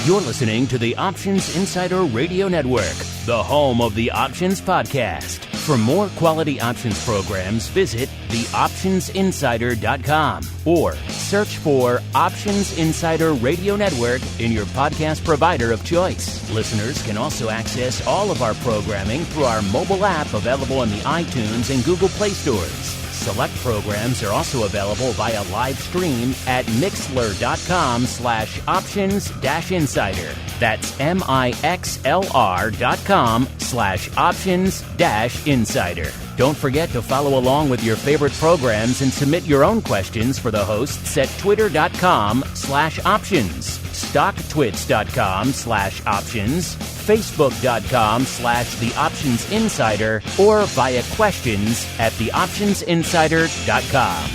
You're listening to the Options Insider Radio Network, the home of the Options Podcast. For more quality options programs, visit theoptionsinsider.com or search for Options Insider Radio Network in your podcast provider of choice. Listeners can also access all of our programming through our mobile app available in the iTunes and Google Play stores. Select programs are also available via live stream at mixlr.com/options-insider. That's mixlr.com/options-insider. Don't forget to follow along with your favorite programs and submit your own questions for the hosts at twitter.com/options, stocktwits.com/options, facebook.com/theoptionsinsider, or via questions at theoptionsinsider.com.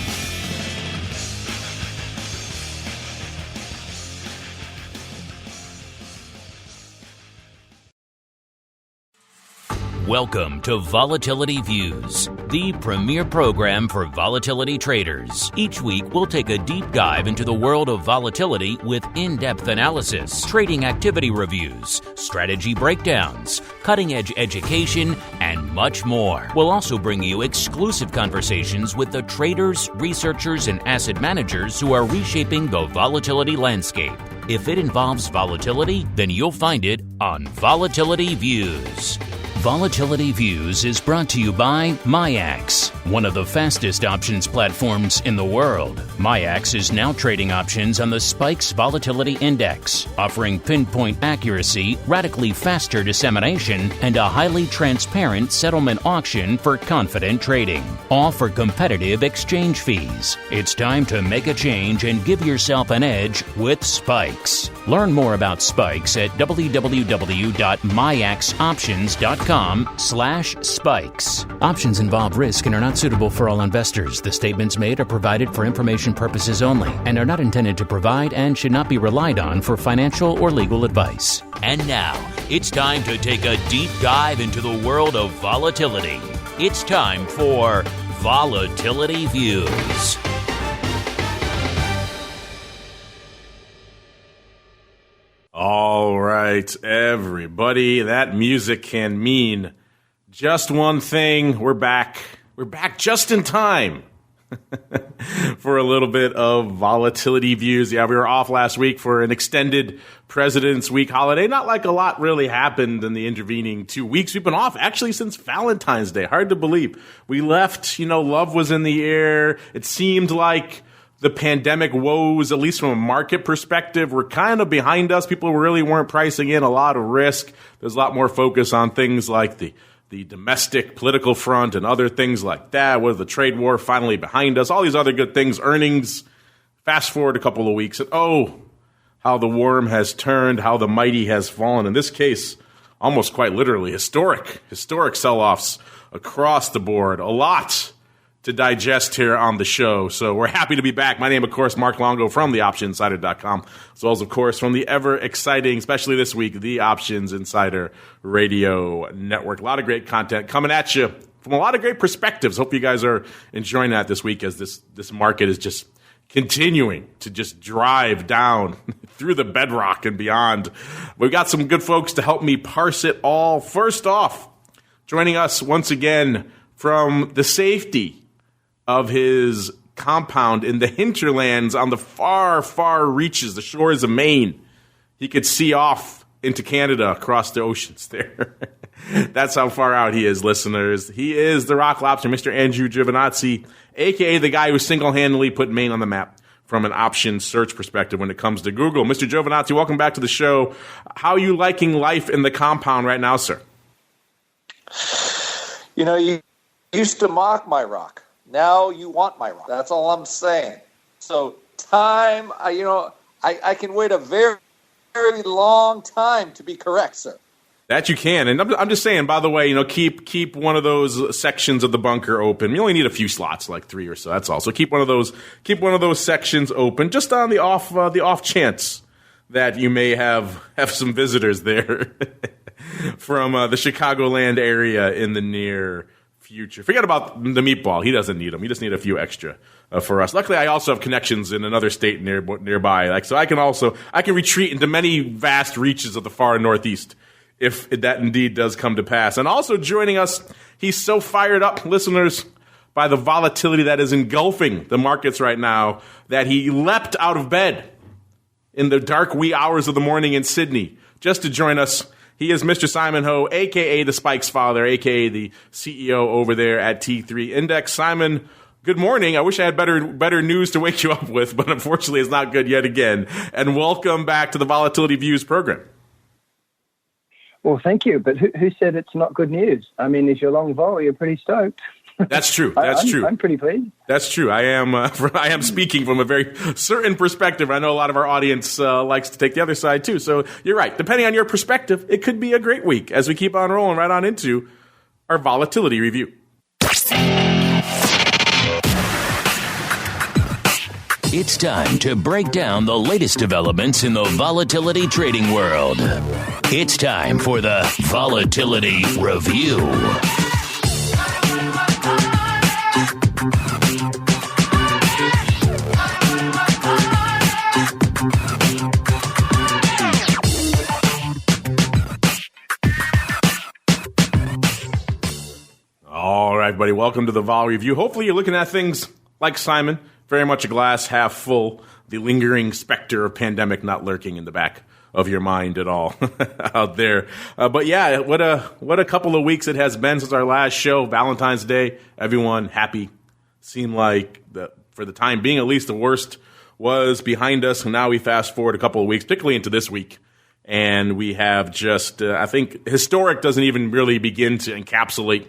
Welcome to Volatility Views, the premier program for volatility traders. Each week, we'll take a deep dive into the world of volatility with in-depth analysis, trading activity reviews, strategy breakdowns, cutting-edge education, and much more. We'll also bring you exclusive conversations with the traders, researchers, and asset managers who are reshaping the volatility landscape. If it involves volatility, then you'll find it on Volatility Views. Volatility Views is brought to you by MIAX, one of the fastest options platforms in the world. MIAX is now trading options on the SPIKES Volatility Index, offering pinpoint accuracy, radically faster dissemination, and a highly transparent settlement auction for confident trading, all for competitive exchange fees. It's time to make a change and give yourself an edge with SPIKES. Learn more about SPIKES at www.miaxoptions.com/spikes. Options involve risk and are not suitable for all investors. The statements made are provided for information purposes only and are not intended to provide and should not be relied on for financial or legal advice. And now, it's time to take a deep dive into the world of volatility. It's time for Volatility Views. All right, everybody, that music can mean just one thing. We're back. We're back just in time for a little bit of Volatility Views. Yeah, we were off last week for an extended President's Week holiday. Not like a lot really happened in the intervening 2 weeks. We've been off actually since Valentine's Day. Hard to believe. We left, love was in the air. It seemed like the pandemic woes, at least from a market perspective, were kind of behind us. People really weren't pricing in a lot of risk. There's a lot more focus on things like the domestic political front and other things like that, with the trade war finally behind us, all these other good things, earnings. Fast forward a couple of weeks, and how the worm has turned, how the mighty has fallen. In this case, almost quite literally, historic sell-offs across the board. A lot to digest here on the show. So we're happy to be back. My name, of course, Mark Longo from theoptionsinsider.com, as well as, of course, from the ever-exciting, especially this week, the Options Insider Radio Network. A lot of great content coming at you from a lot of great perspectives. Hope you guys are enjoying that this week as this market is just continuing to just drive down through the bedrock and beyond. We've got some good folks to help me parse it all. First off, joining us once again from the safety of his compound in the hinterlands on the far, far reaches, the shores of Maine. He could see off into Canada across the oceans there. That's how far out he is, listeners. He is the Rock Lobster, Mr. Andrew GIOVINAZZI, a.k.a. the guy who single-handedly put Maine on the map from an option search perspective when it comes to Google. Mr. GIOVINAZZI, welcome back to the show. How are you liking life in the compound right now, sir? You used to mock my rock. Now you want my rock. That's all I'm saying. So time, I can wait a very, very long time to be correct, sir. That you can. And I'm just saying, by the way, keep one of those sections of the bunker open. You only need a few slots, like 3 or so. That's all. So keep one of those sections open, just on the off chance that you may have some visitors there from the Chicagoland area in the near future. Forget about the meatball. He doesn't need them. You just need a few extra for us. Luckily, I also have connections in another state nearby. So I can retreat into many vast reaches of the far Northeast if that indeed does come to pass. And also joining us, he's so fired up, listeners, by the volatility that is engulfing the markets right now that he leapt out of bed in the dark wee hours of the morning in Sydney just to join us. He is Mr. Simon Ho, a.k.a. the Spike's father, a.k.a. the CEO over there at T3 Index. Simon, good morning. I wish I had better news to wake you up with, but unfortunately it's not good yet again. And welcome back to the Volatility Views program. Well, thank you. But who said it's not good news? I mean, if you're long vol, you're pretty stoked. That's true. That's true. I'm pretty pleased. That's true. I am speaking from a very certain perspective. I know a lot of our audience likes to take the other side too. So you're right. Depending on your perspective, it could be a great week as we keep on rolling right on into our volatility review. It's time to break down the latest developments in the volatility trading world. It's time for the Volatility Review. All right, buddy. Welcome to the Vol Review. Hopefully you're looking at things like Simon, very much a glass half full, the lingering specter of pandemic not lurking in the back of your mind at all out there. But yeah, what a couple of weeks it has been since our last show, Valentine's Day. Everyone happy. Seemed like, for the time being, at least the worst was behind us. And now we fast forward a couple of weeks, particularly into this week. And we have just, I think, historic doesn't even really begin to encapsulate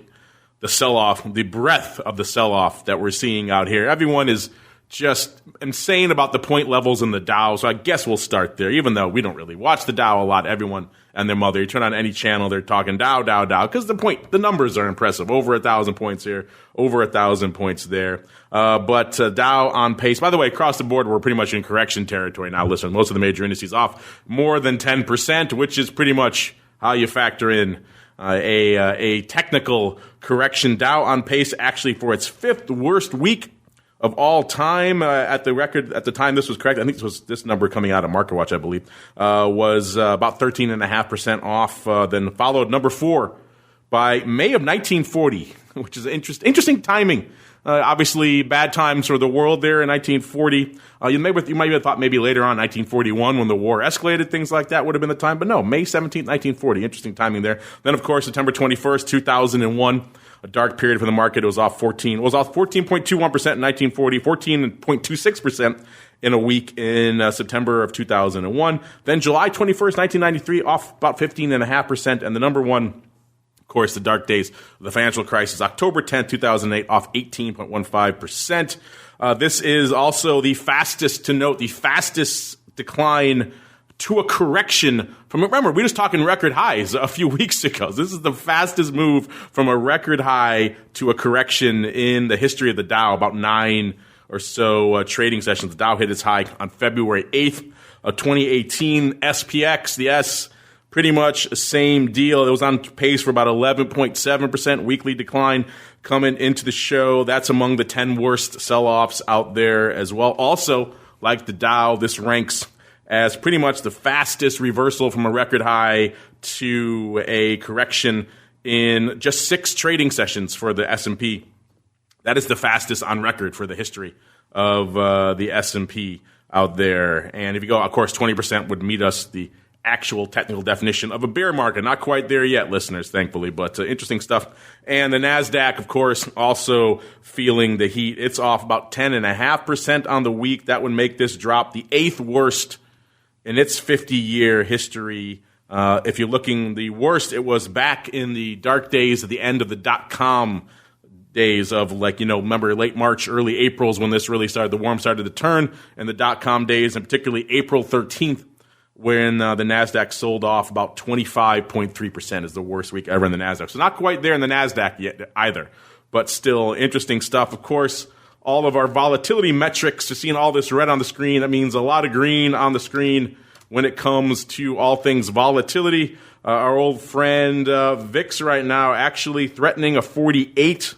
the sell-off, the breadth of the sell-off that we're seeing out here. Everyone is just insane about the point levels in the Dow, so I guess we'll start there, even though we don't really watch the Dow a lot. Everyone and their mother, you turn on any channel, they're talking Dow, because the numbers are impressive. Over 1,000 points here, over 1,000 points there. But Dow on pace. By the way, across the board, we're pretty much in correction territory now. Listen, most of the major indices off more than 10%, which is pretty much how you factor in a technical correction. Dow on pace actually for its fifth worst week of all time at the time this was correct. I think this number coming out of MarketWatch, I believe, was about 13.5% off. Then followed number 4 by May of 1940, which is interesting timing. Obviously, bad times for the world there in 1940. You might have thought maybe later on, 1941, when the war escalated, things like that would have been the time. But no, May 17th, 1940. Interesting timing there. Then, of course, September 21st, 2001, a dark period for the market. It was off 14.21% in 1940, 14.26% in a week in September of 2001. Then July 21st, 1993, off about 15.5%. And the number one, of course, the dark days of the financial crisis, October 10th, 2008, off 18.15%. This is also the fastest decline to a correction from, remember, we were just talking record highs a few weeks ago. This is the fastest move from a record high to a correction in the history of the Dow, about 9 or so trading sessions. The Dow hit its high on February 8th of 2018. SPX, the S, pretty much the same deal. It was on pace for about 11.7% weekly decline coming into the show. That's among the 10 worst sell-offs out there as well. Also, like the Dow, this ranks as pretty much the fastest reversal from a record high to a correction in just 6 trading sessions for the S&P. That is the fastest on record for the history of the S&P out there. And if you go, of course, 20% would meet us the actual technical definition of a bear market. Not quite there yet, listeners, thankfully, but interesting stuff. And the NASDAQ, of course, also feeling the heat. It's off about 10.5% on the week. That would make this drop the 8th worst in its 50-year history. If you're looking the worst, it was back in the dark days at the end of the dot-com days of, remember late March, early April's when this really started, the warm started to turn, and the dot-com days, and particularly April 13th, when the NASDAQ sold off about 25.3% is the worst week ever in the NASDAQ. So not quite there in the NASDAQ yet either, but still interesting stuff. Of course, all of our volatility metrics, you're seeing all this red on the screen. That means a lot of green on the screen when it comes to all things volatility. Our old friend VIX right now actually threatening a 48.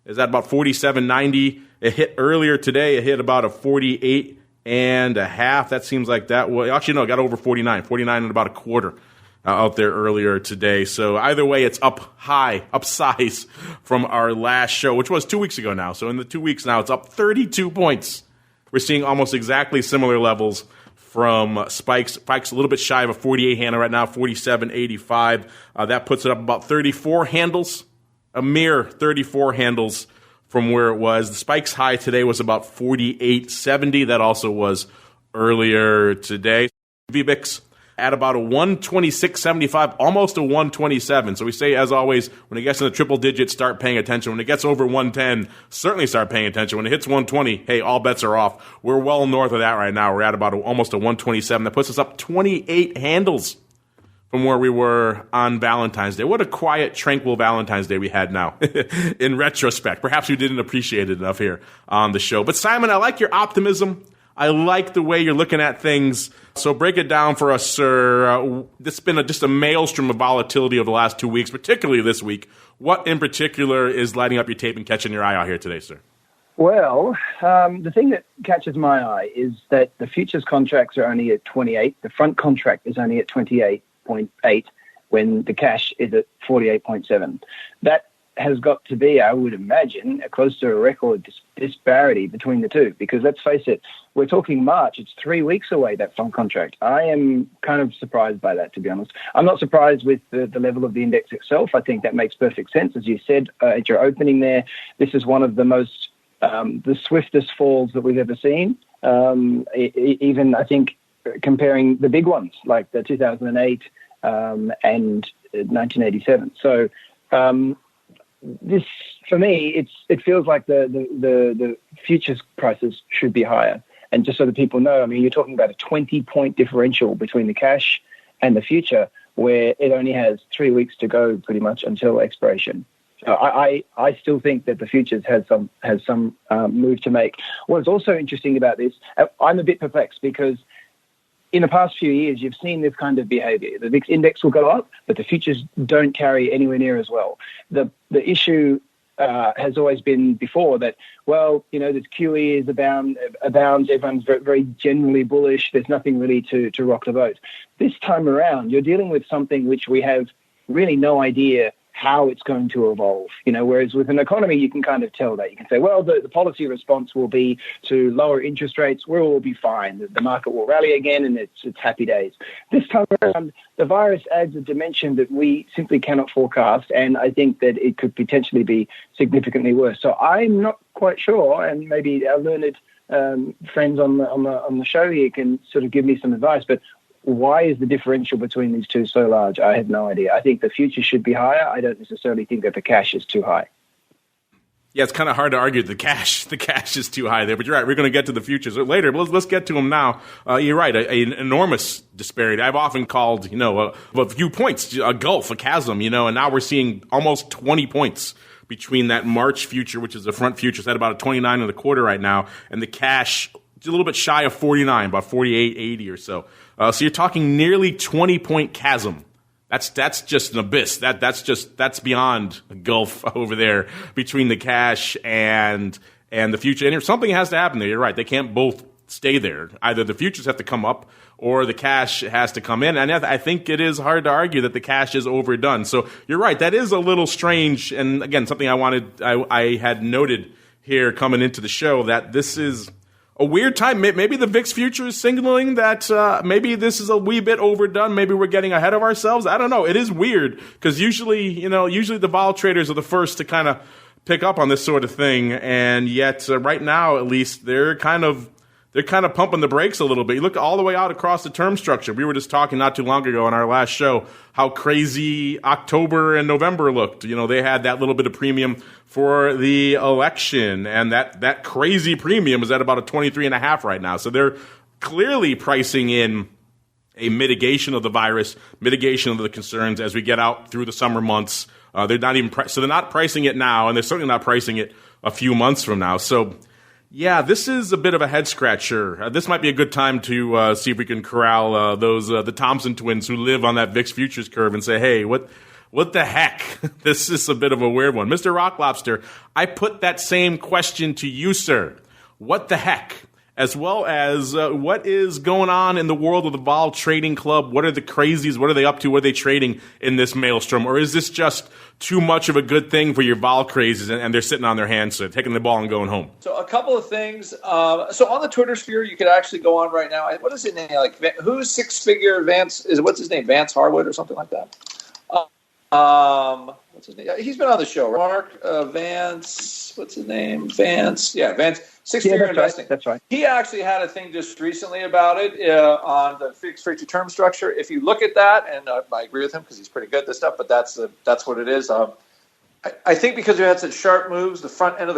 Is at about 47.90. It hit earlier today. It hit about a 48 and a half. That seems like that was, actually, no, it got over 49 and about a quarter out there earlier today. So either way, it's up high, up size from our last show, which was 2 weeks ago now. So in the 2 weeks now, it's up 32 points. We're seeing almost exactly similar levels from spikes. Spikes a little bit shy of a 48 handle right now, 47.85. That puts it up about 34 handles, a mere 34 handles from where it was. The spikes high today was about 48.70. That also was earlier today. VVIX at about a 126.75, almost a 127. So we say, as always, when it gets in the triple digits, start paying attention. When it gets over 110, certainly start paying attention. When it hits 120, hey, all bets are off. We're well north of that right now. We're at about almost a 127. That puts us up 28 handles from where we were on Valentine's Day. What a quiet, tranquil Valentine's Day we had now, in retrospect. Perhaps we didn't appreciate it enough here on the show. But Simon, I like your optimism. I like the way you're looking at things. So break it down for us, sir. It's been just a maelstrom of volatility over the last 2 weeks, particularly this week. What in particular is lighting up your tape and catching your eye out here today, sir? Well, the thing that catches my eye is that the futures contracts are only at 28. The front contract is only at 28.8 when the cash is at 48.7. That has got to be, I would imagine, close to a record disparity between the two. Because let's face it, we're talking March. It's 3 weeks away, that front contract. I am kind of surprised by that, to be honest. I'm not surprised with the level of the index itself. I think that makes perfect sense. As you said at your opening there, this is one of the most, the swiftest falls that we've ever seen. Even, I think, comparing the big ones, like the 2008 and 1987. So, this, for me, it feels like the futures prices should be higher. And just so that people know, I mean, you're talking about a 20-point differential between the cash and the future, where it only has 3 weeks to go, pretty much, until expiration. So I still think that the futures has some move to make. What's also interesting about this, I'm a bit perplexed because in the past few years, you've seen this kind of behavior. The VIX index will go up, but the futures don't carry anywhere near as well. The issue has always been before that, well, you know, there's QE abounds, everyone's very, very generally bullish, there's nothing really to rock the boat. This time around, you're dealing with something which we have really no idea how it's going to evolve, you know, whereas with an economy, you can kind of tell that. You can say, well, the policy response will be to lower interest rates, we'll all be fine. The market will rally again and it's happy days. This time around, the virus adds a dimension that we simply cannot forecast, and I think that it could potentially be significantly worse. So I'm not quite sure, and maybe our learned friends on the show here can sort of give me some advice, but why is the differential between these two so large? I have no idea. I think the future should be higher. I don't necessarily think that the cash is too high. Yeah, it's kind of hard to argue the cash is too high there, but you're right. We're going to get to the futures later, but let's get to them now. You're right, an enormous disparity. I've often called, you know, a few points, a gulf, a chasm, you know, and now we're seeing almost 20 points between that March future, which is the front future, it's at about a 29 and a quarter right now, and the cash a little bit shy of 49, about 48.80 or so. So you're talking nearly 20-point chasm. That's just an abyss. That's beyond a gulf over there between the cash and the future. And something has to happen there. You're right. They can't both stay there. Either the futures have to come up or the cash has to come in. And I think it is hard to argue that the cash is overdone. So you're right. That is a little strange. And again, something I had noted here coming into the show, that this is a weird time. Maybe the VIX future is signaling that maybe this is a wee bit overdone. Maybe we're getting ahead of ourselves. I don't know. It is weird because usually the vol traders are the first to kind of pick up on this sort of thing, and yet right now, at least, they're kind of pumping the brakes a little bit. You look all the way out across the term structure. We were just talking not too long ago on our last show how crazy October and November looked. You know, they had that little bit of premium for the election, and that crazy premium is at about a 23.5 right now. So they're clearly pricing in a mitigation of the virus, mitigation of the concerns as we get out through the summer months. They're not pricing it now, and they're certainly not pricing it a few months from now. So yeah, this is a bit of a head scratcher. This might be a good time to see if we can corral the Thompson twins who live on that VIX futures curve and say, hey, what What the heck? This is a bit of a weird one. Mr. Rock Lobster, I put that same question to you, sir. What the heck? As well as what is going on in the world of the Vol Trading Club? What are the crazies? What are they up to? What are they trading in this maelstrom? Or is this just too much of a good thing for your Vol crazies and they're sitting on their hands, so taking the ball and going home? So a couple of things. So on the Twitter sphere, you could actually go on right now. What is his name? Like, who's six-figure Vance? What's his name? Vance Harwood or something like that? What's his name? He's been on the show. Mark Vance. What's his name? Vance. Yeah, Vance. Six-figure investing. Right. That's right. He actually had a thing just recently about it on the fixed rate to term structure. If you look at that, and I agree with him because he's pretty good at this stuff, but that's what it is. I think because we had such sharp moves, the front end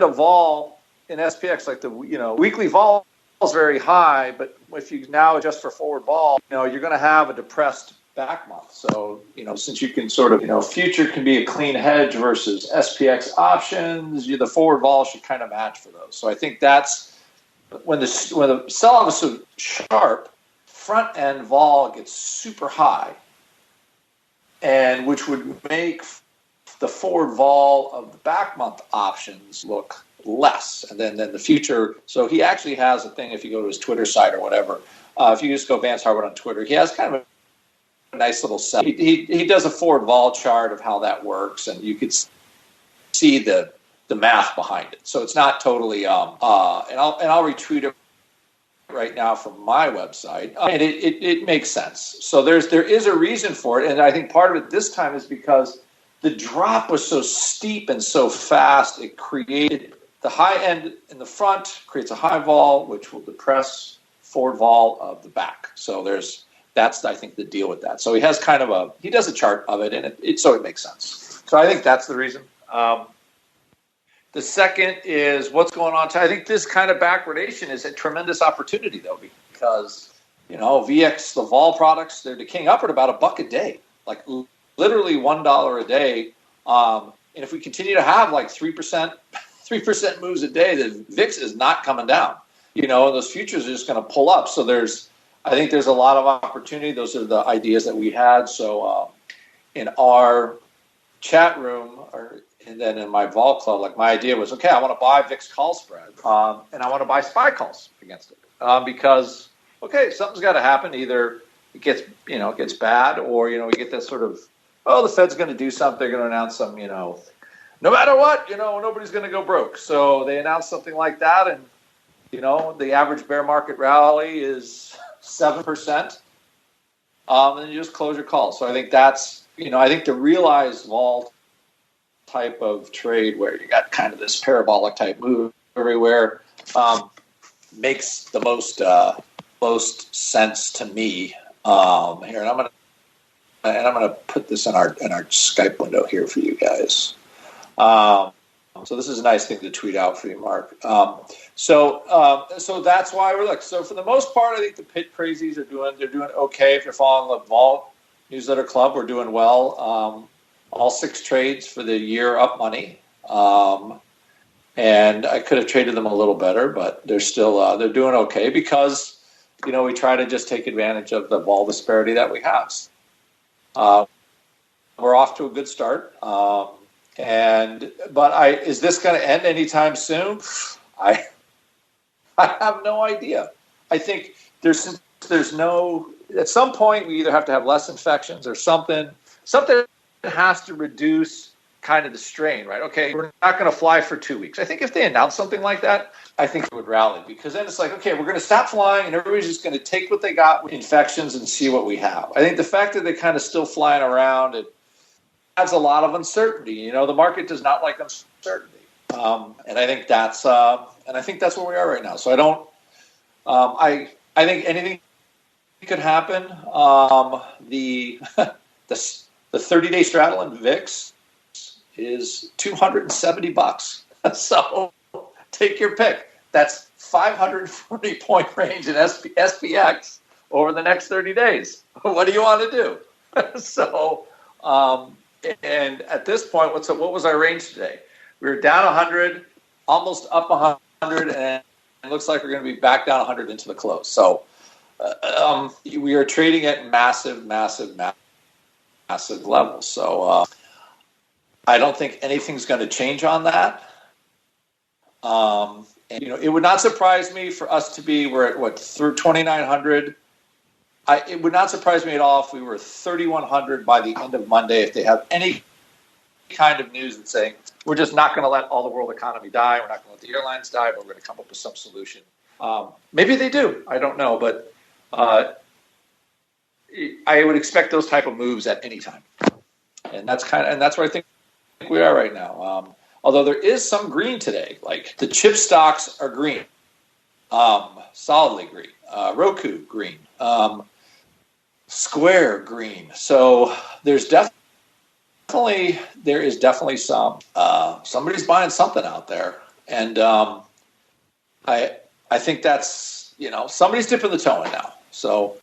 of vol in SPX, like the weekly vol is very high, but if you now adjust for forward vol, you're going to have a depressed back month. So, since you can sort of, future can be a clean hedge versus SPX options, the forward vol should kind of match for those. So I think that's when the sell-off is so sharp, front end vol gets super high, and which would make the forward vol of the back month options look less. And then the future, so he actually has a thing, if you go to his Twitter site or whatever, if you just go Vance Harwood on Twitter, he has kind of a nice little set. He does a forward vol chart of how that works, and you could see the math behind it. So it's not totally and I'll retweet it right now from my website, and it makes sense. So there is a reason for it, and I think part of it this time is because the drop was so steep and so fast. It created the high end in the front, creates a high vol, which will depress forward vol of the back. So that's I think the deal with that. So he has he does a chart of it, and so it makes sense. So I think that's the reason. The second is what's going on. I think this kind of backwardation is a tremendous opportunity, though, because VX, the vol products, they're decaying upward about $1 a day, like literally $1 a day. And if we continue to have like 3% moves a day, the VIX is not coming down. Those futures are just going to pull up. So I think there's a lot of opportunity. Those are the ideas that we had. So in our chat room, and then in my vol club, like my idea was, okay, I want to buy VIX call spread, and I want to buy SPY calls against it because, okay, something's got to happen. Either it gets bad, or we get this sort of, the Fed's going to do something. They're going to announce some, no matter what, nobody's going to go broke. So they announce something like that, and the average bear market rally is 7%, and then you just close your calls. So I think that's, I think the realized vol type of trade where you got kind of this parabolic type move everywhere makes the most sense to me. Here, and I'm gonna put this in our Skype window here for you guys. So this is a nice thing to tweet out for you, Mark. So that's why we're so for the most part, I think the pit crazies they're doing okay. If you're following the Vault newsletter club, we're doing well. All 6 trades for the year up money. And I could have traded them a little better, but they're still they're doing okay because we try to just take advantage of the vol disparity that we have. We're off to a good start. Is this going to end anytime soon? I have no idea. I think there's no, at some point we either have to have less infections or something has to reduce kind of the strain, right? Okay, we're not going to fly for 2 weeks. I think if they announce something like that, I think it would rally because then it's like, okay, we're going to stop flying and everybody's just going to take what they got with infections and see what we have. I think the fact that they're kind of still flying around, it adds a lot of uncertainty. The market does not like uncertainty. And I think that's where we are right now. So I don't, I think anything could happen. The 30-day straddle in VIX is $270. So take your pick. That's 540 point range in SPX over the next 30 days. What do you want to do? So, and at this point, what was our range today? We were down 100, almost up 100, and it looks like we're going to be back down 100 into the close. So we are trading at massive massive levels. So I don't think anything's going to change on that. And, it would not surprise me for us to be, we're at through 2,900. It would not surprise me at all if we were 3,100 by the end of Monday, if they have any kind of news that's saying, we're just not going to let all the world economy die. We're not going to let the airlines die, but we're going to come up with some solution. Maybe they do. I don't know. But I would expect those type of moves at any time. And that's where I think we are right now. Although there is some green today, like the chip stocks are green, solidly green, Roku green, Square green. So there is definitely some somebody's buying something out there, and I think that's somebody's dipping the toe in now. So.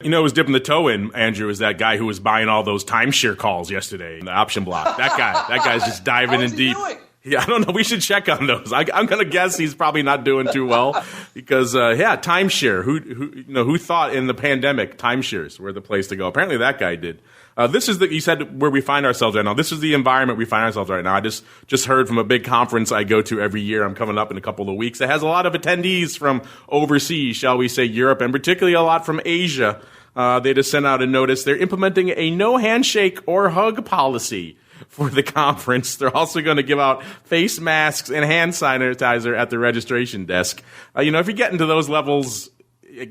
Who was dipping the toe in, Andrew, is that guy who was buying all those timeshare calls yesterday in the option block. That guy's just diving in deep. Doing? Yeah, I don't know. We should check on those. I'm going to guess he's probably not doing too well because, timeshare. Who thought in the pandemic timeshares were the place to go? Apparently that guy did. This is you said where we find ourselves right now. This is the environment we find ourselves right now. I just heard from a big conference I go to every year. I'm coming up in a couple of weeks. It has a lot of attendees from overseas, shall we say Europe, and particularly a lot from Asia. They just sent out a notice. They're implementing a no handshake or hug policy for the conference. They're also going to give out face masks and hand sanitizer at the registration desk. If you get into those levels,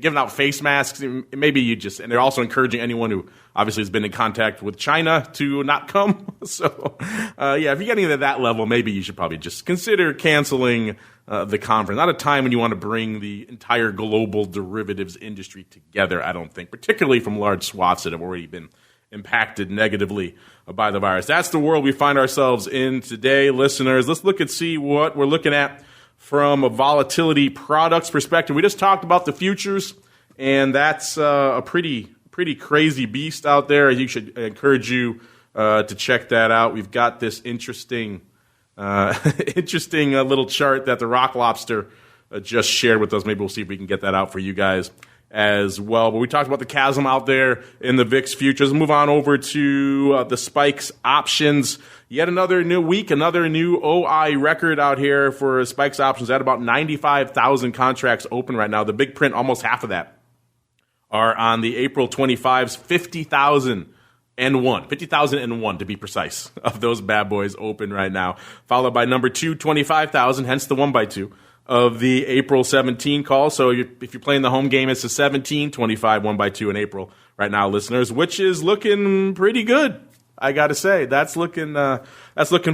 giving out face masks, maybe and they're also encouraging anyone who obviously has been in contact with China to not come. So, if you're getting to that level, maybe you should probably just consider canceling the conference. Not a time when you want to bring the entire global derivatives industry together, I don't think, particularly from large swaths that have already been impacted negatively by the virus. That's the world we find ourselves in today, listeners. Let's see what we're looking at from a volatility products perspective. We just talked about the futures, and that's a pretty crazy beast out there. I should encourage you to check that out. We've got this interesting little chart that the Rock Lobster just shared with us. Maybe we'll see if we can get that out for you guys as well. But we talked about the chasm out there in the VIX futures. Move on over to the Spikes options. Yet another new week, another new OI record out here for Spikes options at about 95,000 contracts open right now. The big print, almost half of that, are on the April 25's 50,001 to be precise, of those bad boys open right now. Followed by number 2, 25,000, hence the 1x2 of the April 17 call. So if you're playing the home game, it's the 17, 25, 1x2 in April right now, listeners, which is looking pretty good. I got to say, that's looking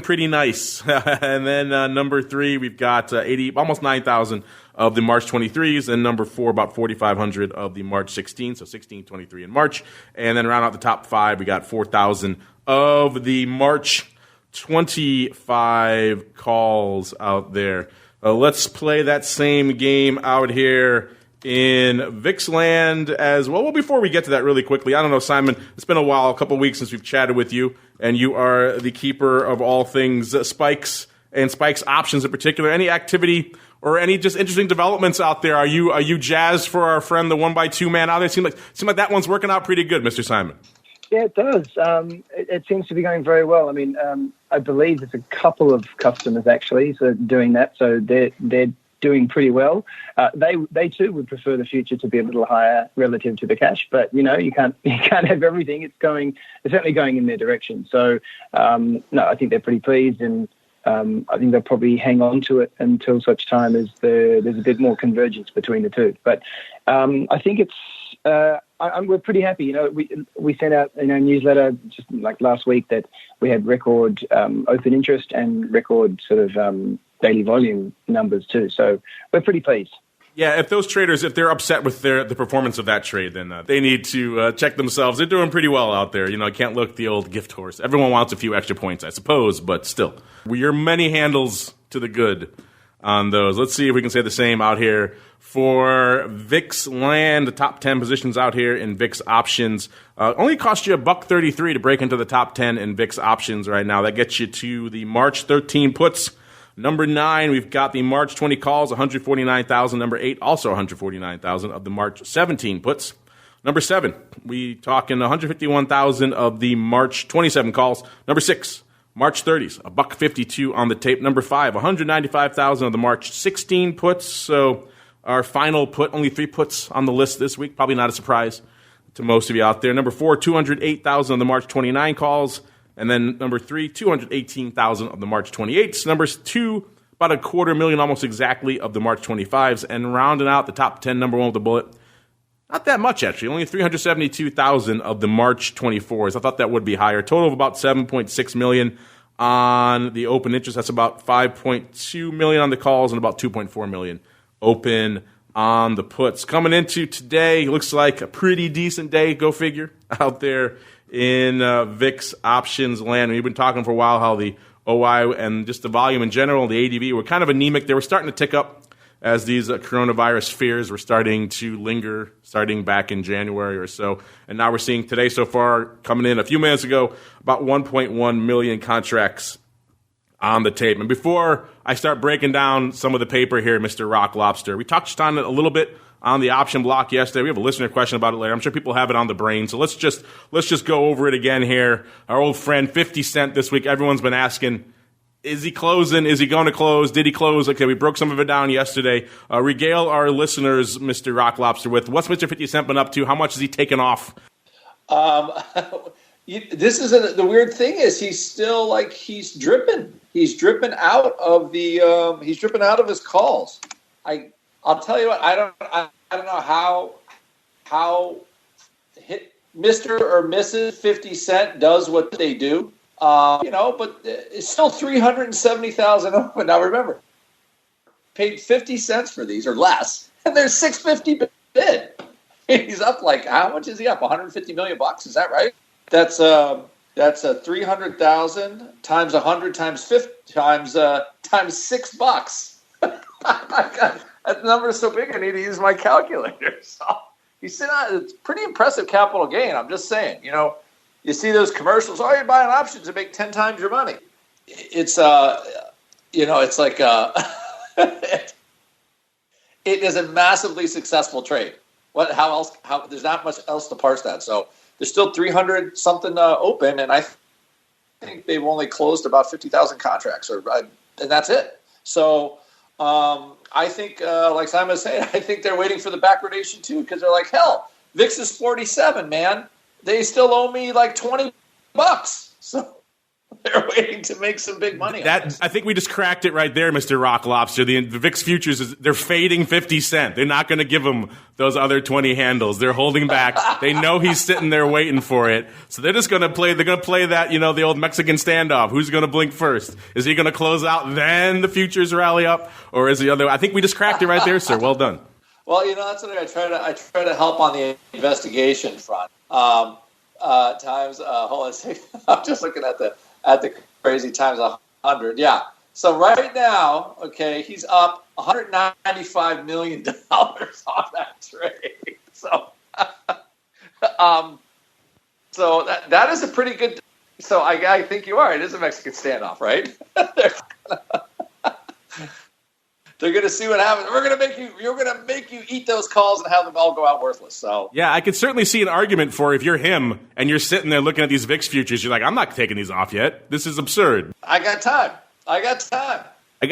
pretty nice. And then number 3, we've got almost 9,000 of the March 23s, and number 4, about 4,500 of the March 16, so 16, 23 in March. And then round out the top 5, we got 4,000 of the March 25 calls out there. Let's play that same game out here in VIX land as well. Well, before we get to that really quickly, I don't know, Simon, it's been a while, a couple of weeks since we've chatted with you, and you are the keeper of all things Spikes and Spikes options in particular. Any activity or any just interesting developments out there? Are you jazzed for our friend, the 1x2 man out there? Seems like that one's working out pretty good, Mr. Simon. Yeah, it does. It seems to be going very well. I mean, I believe there's a couple of customers actually doing that, so they're doing pretty well. They too would prefer the future to be a little higher relative to the cash, but you can't have everything. It's certainly going in their direction. So no, I think they're pretty pleased, and I think they'll probably hang on to it until such time as there's a bit more convergence between the two. But I think it's. We're pretty happy. We sent out a newsletter just like last week that we had record open interest and record sort of daily volume numbers too. So we're pretty pleased. Yeah, if those traders, if they're upset with the performance of that trade, then they need to check themselves. They're doing pretty well out there. I can't look the old gift horse. Everyone wants a few extra points, I suppose, but still. You're many handles to the good on those. Let's see if we can say the same out here for VIX land. The top 10 positions out here in VIX options only cost you $1.33 to break into the top 10 in VIX options right now. That gets you to the March 13 puts. Number 9, we've got the March 20 calls, 149,000. Number 8, also 149,000 of the March 17 puts. Number 7, we talking 151,000 of the March 27 calls. Number 6, March 30s, $1.52 on the tape. Number 5, 195,000 of the March 16 puts. So our final put, only 3 puts on the list this week. Probably not a surprise to most of you out there. Number 4, 208,000 of the March 29 calls. And then number 3, 218,000 of the March 28s. Numbers 2, about 250,000, almost exactly, of the March 25s. And rounding out the top 10, number 1 with the bullet, not that much, actually. Only 372,000 of the March 24s. I thought that would be higher. Total of about 7.6 million on the open interest. That's about 5.2 million on the calls and about 2.4 million open on the puts. Coming into today, looks like a pretty decent day, go figure, out there in VIX options land. We've been talking for a while how the OI and just the volume in general, the ADV, were kind of anemic. They were starting to tick up as these coronavirus fears were starting to linger, starting back in January or so. And now we're seeing today so far, coming in a few minutes ago, about 1.1 million contracts on the tape. And before I start breaking down some of the paper here, Mr. Rock Lobster, we touched on it a little bit on the option block yesterday. We have a listener question about it later. I'm sure people have it on the brain. So let's just go over it again here. Our old friend 50 Cent this week, everyone's been asking, is he closing? Is he going to close? Did he close? Okay, we broke some of it down yesterday. Regale our listeners, Mr. Rock Lobster, with what's Mr. 50 Cent been up to? How much has he taken off? This is the weird thing is he's still like he's dripping. He's dripping out of the he's dripping out of his calls. I'll tell you what, I don't know how hit Mr. or Mrs. 50 Cent does what they do. But it's still 370,000 open. Now remember, paid 50 cents for these or less, and there's 650 bid. He's up like, how much is he up? 150 million bucks? Is that right? That's 300,000 times 100 times 50 times $6. That number is so big, I need to use my calculator. So he's sitting on, it's pretty impressive capital gain. I'm just saying, you see those commercials, oh, you're buying options to make 10 times your money. It's, it's like, it is a massively successful trade. There's not much else to parse that. So there's still 300 something open, and I think they've only closed about 50,000 contracts, and that's it. So I think, like Simon was saying, I think they're waiting for the backwardation too, because they're like, hell, VIX is 47, man. They still owe me like $20. So they're waiting to make some big money. I think we just cracked it right there, Mr. Rock Lobster. The VIX futures, they're fading 50 Cent. They're not going to give him those other 20 handles. They're holding back. They know he's sitting there waiting for it. So they're just going to play. They're going to play that, the old Mexican standoff. Who's going to blink first? Is he going to close out, then the futures rally up? Or is the other? I think we just cracked it right there, sir. Well done. Well, that's what I try to help on the investigation front. Hold on a second. I'm just looking at the crazy times 100. Yeah. So right now, okay, he's up $195 million on that trade. So, so that is a pretty good. So I think you are. It is a Mexican standoff, right? They're going to see what happens. We're going to make you eat those calls and have them all go out worthless. So yeah, I could certainly see an argument for if you're him and you're sitting there looking at these VIX futures, you're like, I'm not taking these off yet. This is absurd. I got time. I got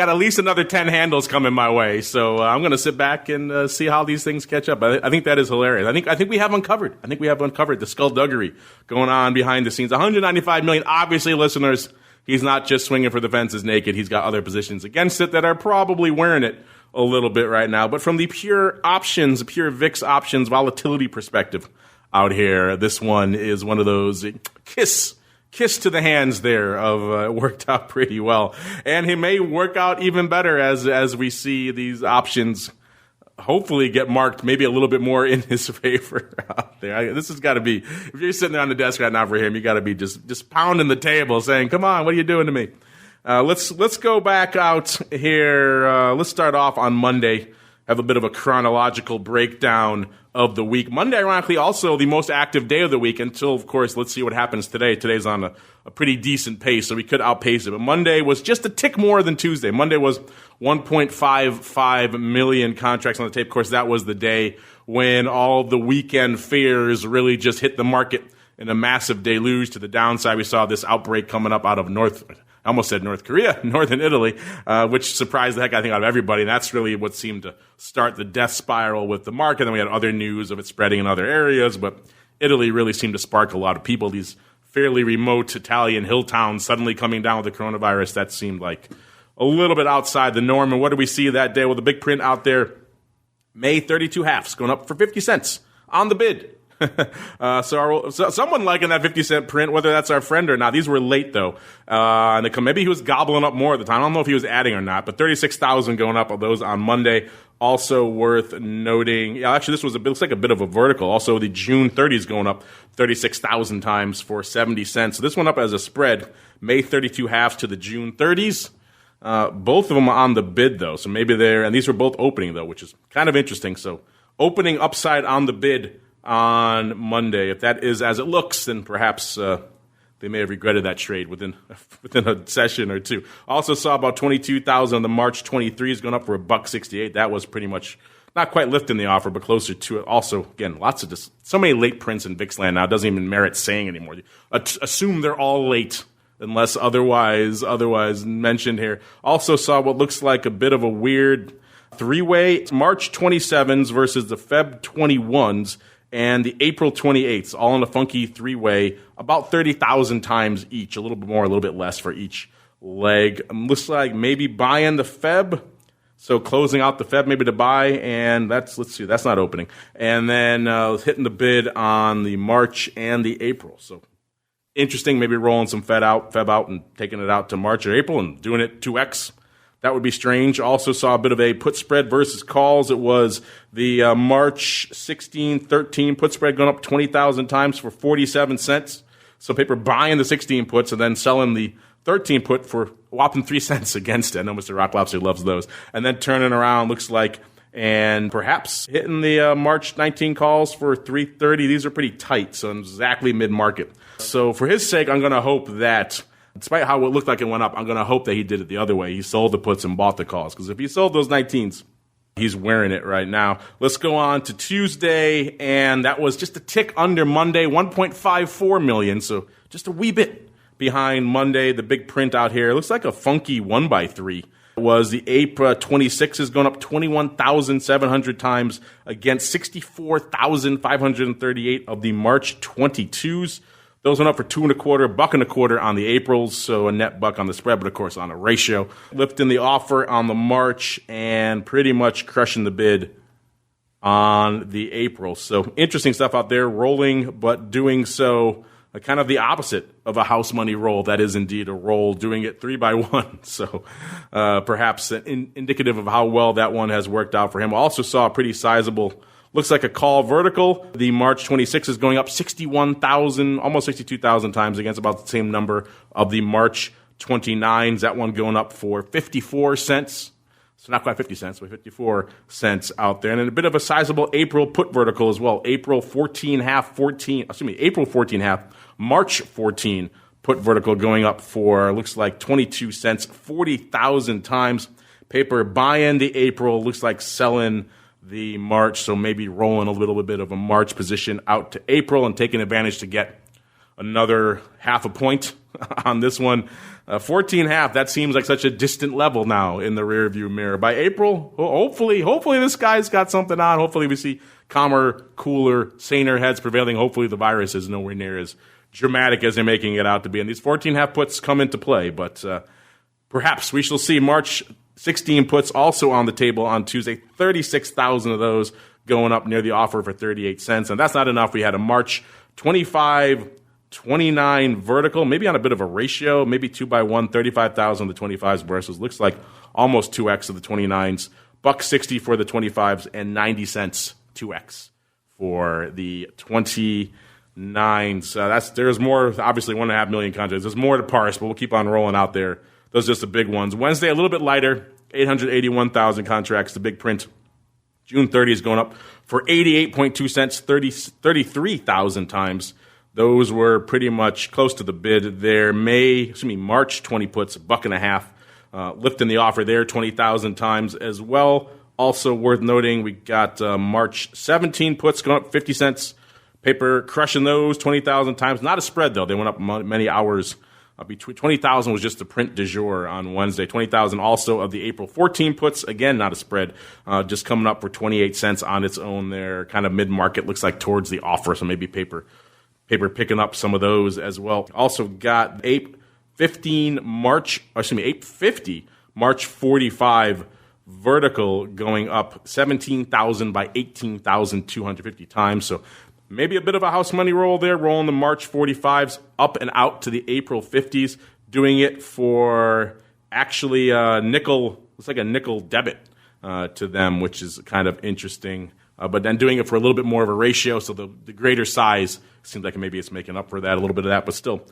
at least another 10 handles coming my way, so I'm going to sit back and see how these things catch up. I think that is hilarious. I think we have uncovered. The skullduggery going on behind the scenes. 195 million. Obviously, listeners, he's not just swinging for the fences naked. He's got other positions against it that are probably wearing it a little bit right now. But from the pure VIX options volatility perspective out here, this one is one of those kiss to the hands there of worked out pretty well. And he may work out even better as we see these options hopefully get marked maybe a little bit more in his favor out there. This has got to be, if you're sitting there on the desk right now for him, you got to be just pounding the table saying, come on, what are you doing to me? Let's go back out here. Let's start off on Monday. have a bit of a chronological breakdown of the week. Monday, ironically, also the most active day of the week until, of course, let's see what happens today. Today's on a pretty decent pace, so we could outpace it. But Monday was just a tick more than Tuesday. Monday was 1.55 million contracts on the tape. Of course, that was the day when all the weekend fears really just hit the market in a massive deluge to the downside. We saw this outbreak coming up out of North Korea, northern Italy, which surprised the heck, I think, out of everybody. And that's really what seemed to start the death spiral with the market. Then we had other news of it spreading in other areas, but Italy really seemed to spark a lot of people. These fairly remote Italian hill towns suddenly coming down with the coronavirus, that seemed like a little bit outside the norm. And what did we see that day? Well, the big print out there, May 32 halves going up for 50 cents on the bid. So someone liking that 50-cent print, whether that's our friend or not. These were late, though. And maybe he was gobbling up more at the time. I don't know if he was adding or not, but 36,000 going up of those on Monday. Also worth noting, actually, this looks like a bit of a vertical. Also, the June 30s going up 36,000 times for 70 cents. So this one up as a spread, May 32 halves to the June 30s. Both of them on the bid, though. So maybe and these were both opening, though, which is kind of interesting. So opening upside on the bid on Monday. If that is as it looks, then perhaps they may have regretted that trade within a session or two. Also saw about 22,000 on the March 23s going up for $1.68. That was pretty much not quite lifting the offer, but closer to it. Also, again, so many late prints in VIX land now. It doesn't even merit saying anymore. Assume they're all late unless otherwise mentioned here. Also saw what looks like a bit of a weird three-way. March 27s versus the Feb 21s. And the April 28th, all in a funky three-way, about 30,000 times each, a little bit more, a little bit less for each leg. Looks like maybe buying the Feb, so closing out the Feb maybe to buy, and let's see, that's not opening. And then hitting the bid on the March and the April. So interesting, maybe rolling some Feb out and taking it out to March or April and doing it 2x. That would be strange. Also saw a bit of a put spread versus calls. It was the March 16-13 put spread going up 20,000 times for 47 cents. So paper buying the 16 puts and then selling the 13 put for a whopping 3 cents against it. I know Mr. Rock Lobster loves those. And then turning around, looks like, and perhaps hitting the March 19 calls for 330. These are pretty tight, so exactly mid-market. So for his sake, I'm going to hope that, despite how it looked like it went up, I'm going to hope that he did it the other way. He sold the puts and bought the calls. Because if he sold those 19s, he's wearing it right now. Let's go on to Tuesday, and that was just a tick under Monday, 1.54 million. So just a wee bit behind Monday. The big print out here, it looks like a funky 1x3. Was the April 26s going up 21,700 times against 64,538 of the March 22s. Those went up for $2.25, $1.25 on the Aprils, so a net buck on the spread, but of course on a ratio. Lifting the offer on the March and pretty much crushing the bid on the April. So interesting stuff out there, rolling, but doing so kind of the opposite of a house money roll. That is indeed a roll, doing it 3x1. So perhaps indicative of how well that one has worked out for him. Also saw a pretty sizable, looks like a call vertical. The March 26 is going up 61,000, almost 62,000 times against about the same number of the March 29s. That one going up for 54 cents. So not quite 50 cents, but 54 cents out there. And then a bit of a sizable April put vertical as well. April 14 half, April 14 half, March 14 put vertical going up for, looks like 22 cents, 40,000 times. Paper buying the April, looks like selling the March, so maybe rolling a little bit of a March position out to April and taking advantage to get another half a point on this one. 14.5, that seems like such a distant level now in the rearview mirror. By April, hopefully this guy's got something on. Hopefully we see calmer, cooler, saner heads prevailing. Hopefully the virus is nowhere near as dramatic as they're making it out to be. And these 14.5 puts come into play, but perhaps we shall see. March 16 puts also on the table on Tuesday. 36,000 of those going up near the offer for 38 cents. And that's not enough. We had a March 25 29 vertical, maybe on a bit of a ratio, maybe 2x1, 35,000 of the 25s versus looks like almost 2x of the 29s, $1.60 for the 25s, and 90 cents 2x for the 29s. There's more, obviously 1.5 million contracts. There's more to parse, but we'll keep on rolling out there. Those are just the big ones. Wednesday, a little bit lighter, 881,000 contracts, the big print June 30 is going up for 88.2 cents, 33,000 times. Those were pretty much close to the bid there. March 20 puts, $1.50, lifting the offer there 20,000 times as well. Also worth noting, we got March 17 puts going up 50 cents. Paper crushing those 20,000 times. Not a spread, though. They went up many hours. Between 20,000 was just the print du jour on Wednesday. 20,000 also of the April 14 puts. Again, not a spread. Just coming up for 28 cents on its own there. Kind of mid-market. Looks like towards the offer. So maybe paper picking up some of those as well. Also got 850 March 45 vertical going up 17,000 by 18,250 times. So maybe a bit of a house money roll there, rolling the March 45s up and out to the April 50s, doing it for actually a nickel. It's like a nickel debit to them, which is kind of interesting. But then doing it for a little bit more of a ratio, so the greater size seems like maybe it's making up for that, a little bit of that, but still.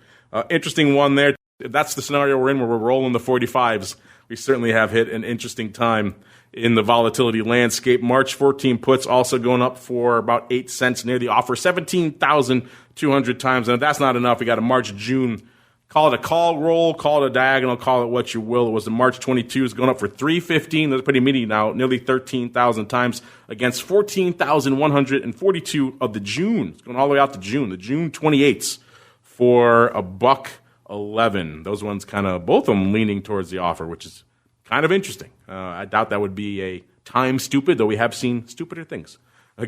Interesting one there. If that's the scenario we're in where we're rolling the 45s, we certainly have hit an interesting time in the volatility landscape. March 14 puts also going up for about 8 cents near the offer, 17,200 times. And if that's not enough, we got a March, June. Call it a call roll, call it a diagonal, call it what you will. It was the March 22s going up for 315. That's pretty meaty now, nearly 13,000 times against 14,142 of the June. It's going all the way out to June. The June 28s for $1.11. Those ones kind of, both of them leaning towards the offer, which is kind of interesting. I doubt that would be a time stupid, though we have seen stupider things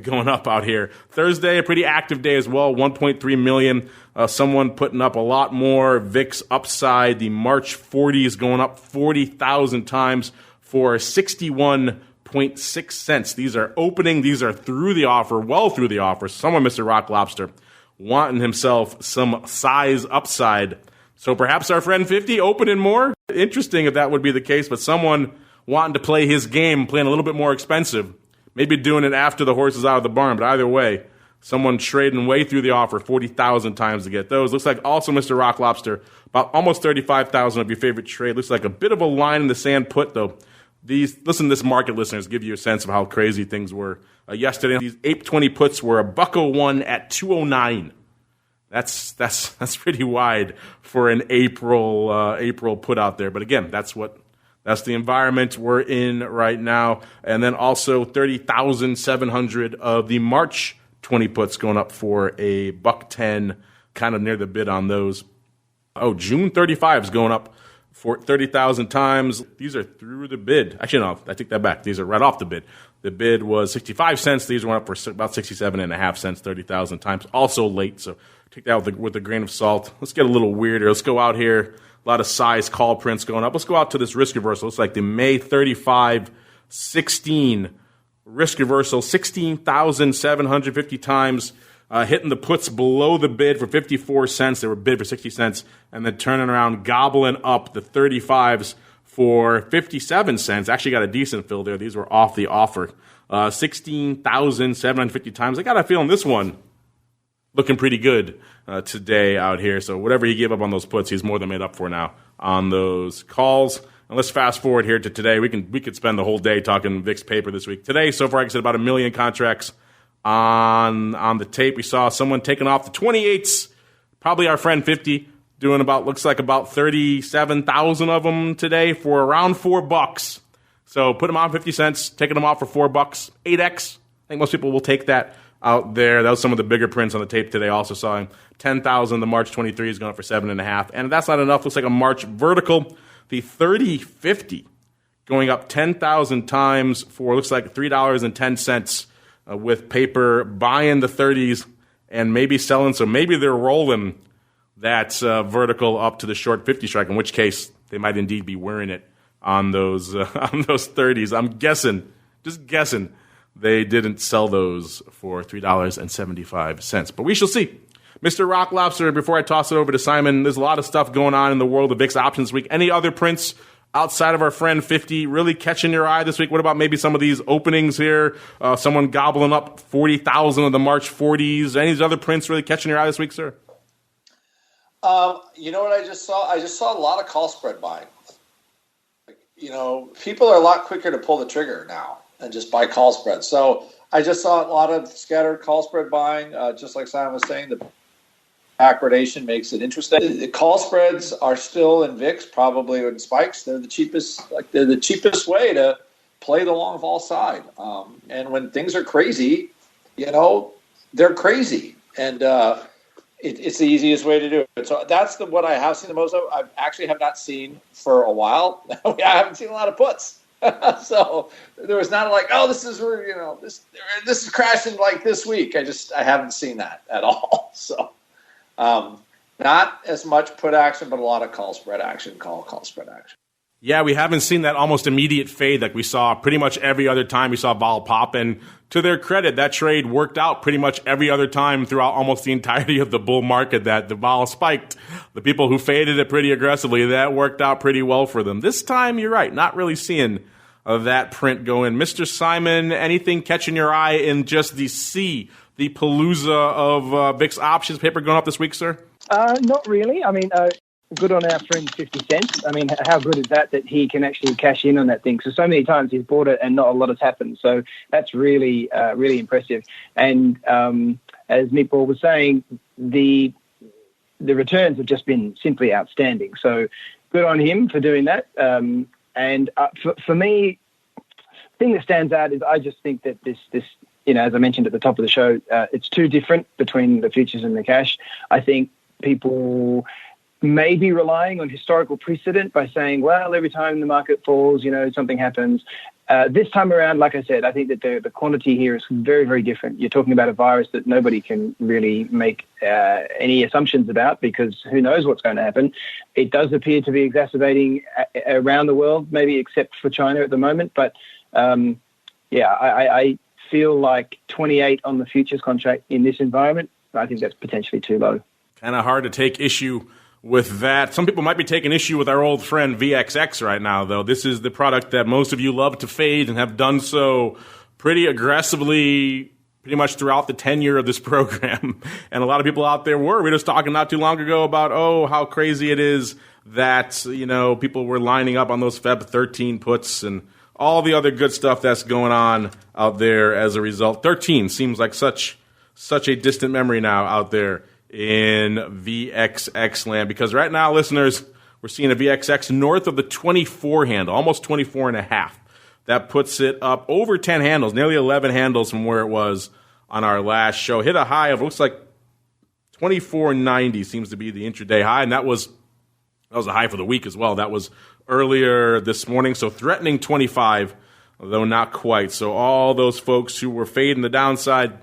going up out here. Thursday, a pretty active day as well, 1.3 million. Someone putting up a lot more. VIX upside, the March 40s going up 40,000 times for 61.6 cents. These are opening. These are through the offer, well through the offer. Someone, Mr. Rock Lobster, wanting himself some size upside. So perhaps our friend 50 opening more? Interesting if that would be the case, but someone wanting to play his game, playing a little bit more expensive. Maybe doing it after the horse is out of the barn, but either way, someone trading way through the offer 40,000 times to get those. Looks like also Mr. Rock Lobster, about almost 35,000 of your favorite trade. Looks like a bit of a line in the sand put, though. Listen to this market, listeners, give you a sense of how crazy things were yesterday. These 820 puts were $1.01 at 209. That's pretty wide for an April put out there. But again, that's the environment we're in right now. And then also 30,700 of the March 20 puts going up for $1.10, kind of near the bid on those. Oh, June 35 is going up for 30,000 times. These are through the bid. Actually, no, I take that back. These are right off the bid. The bid was 65 cents. These went up for about 67.5 cents, 30,000 times. Also late, so take that with a grain of salt. Let's get a little weirder. Let's go out here. A lot of size call prints going up. Let's go out to this risk reversal. Looks like the May 35, 16 risk reversal, 16,750 times, hitting the puts below the bid for 54 cents. They were bid for 60 cents, and then turning around, gobbling up the 35s for 57 cents. Actually got a decent fill there. These were off the offer. 16,750 times. I got a feeling this one looking pretty good today out here. So whatever he gave up on those puts, he's more than made up for now on those calls. And let's fast forward here to today. We could spend the whole day talking VIX paper this week. Today, so far, like I said, about 1 million contracts on the tape. We saw someone taking off the 28s, probably our friend 50, doing looks like about 37,000 of them today for around $4. So put them on 50 cents, taking them off for $4, 8x. I think most people will take that out there. That was some of the bigger prints on the tape today. Also saw 10,000. The March 23 is going up for 7.5. And if that's not enough, looks like a March vertical. The 30-50 going up 10,000 times for looks like $3.10 with paper buying the 30s and maybe selling. So maybe they're rolling that vertical up to the short 50 strike, in which case they might indeed be wearing it on those 30s. I'm just guessing, they didn't sell those for $3.75. But we shall see. Mr. Rock Lobster, before I toss it over to Simon, there's a lot of stuff going on in the world of VIX options this week. Any other prints outside of our friend 50 really catching your eye this week? What about maybe some of these openings here? Someone gobbling up 40,000 of the March 40s. Any of these other prints really catching your eye this week, sir? You know what I just saw? I just saw a lot of call spread buying. People are a lot quicker to pull the trigger now. and just buy call spread. So I just saw a lot of scattered call spread buying, just like Simon was saying. The backwardation makes it interesting. The call spreads are still in VIX, probably in spikes. They're the cheapest way to play the long vol side. And when things are crazy, they're crazy. And it's the easiest way to do it. So that's what I have seen the most of. I actually have not seen for a while. I haven't seen a lot of puts. So there was not like, oh, this is where, this is crashing like this week. I haven't seen that at all. So not as much put action, but a lot of call spread action, call spread action. Yeah, we haven't seen that almost immediate fade like we saw pretty much every other time we saw vol pop. And to their credit, that trade worked out pretty much every other time throughout almost the entirety of the bull market that the vol spiked. The people who faded it pretty aggressively, that worked out pretty well for them. This time, you're right, not really seeing that print go in. Mr. Simon, anything catching your eye in just the palooza of VIX options paper going up this week, sir? Not really. I mean, good on our friend 50 Cent. I mean, how good is that he can actually cash in on that thing? So many times he's bought it and not a lot has happened. So that's really, really impressive. And as Meatball was saying, the returns have just been simply outstanding. So good on him for doing that. And for me, the thing that stands out is I just think that this as I mentioned at the top of the show, it's too different between the futures and the cash. I think people may be relying on historical precedent by saying, well, every time the market falls, something happens. This time around, like I said, I think that the quantity here is very, very different. You're talking about a virus that nobody can really make any assumptions about because who knows what's going to happen. It does appear to be exacerbating around the world, maybe except for China at the moment. But, I feel like 28 on the futures contract in this environment, I think that's potentially too low. Kind of hard to take issue with that. Some people might be taking issue with our old friend VXX right now, though. This is the product that most of you love to fade and have done so pretty aggressively pretty much throughout the tenure of this program. And a lot of people out there were. We were just talking not too long ago about, how crazy it is that, people were lining up on those Feb 13 puts and all the other good stuff that's going on out there as a result. 13 seems like such a distant memory now out there in VXX land, because right now, listeners, we're seeing a VXX north of the 24 handle, almost 24 and a half. That puts it up over 10 handles, nearly 11 handles from where it was on our last show. Hit a high of, looks like 24.90 seems to be the intraday high, and that was a high for the week as well. That was earlier this morning, so threatening 25, though not quite. So all those folks who were fading the downside,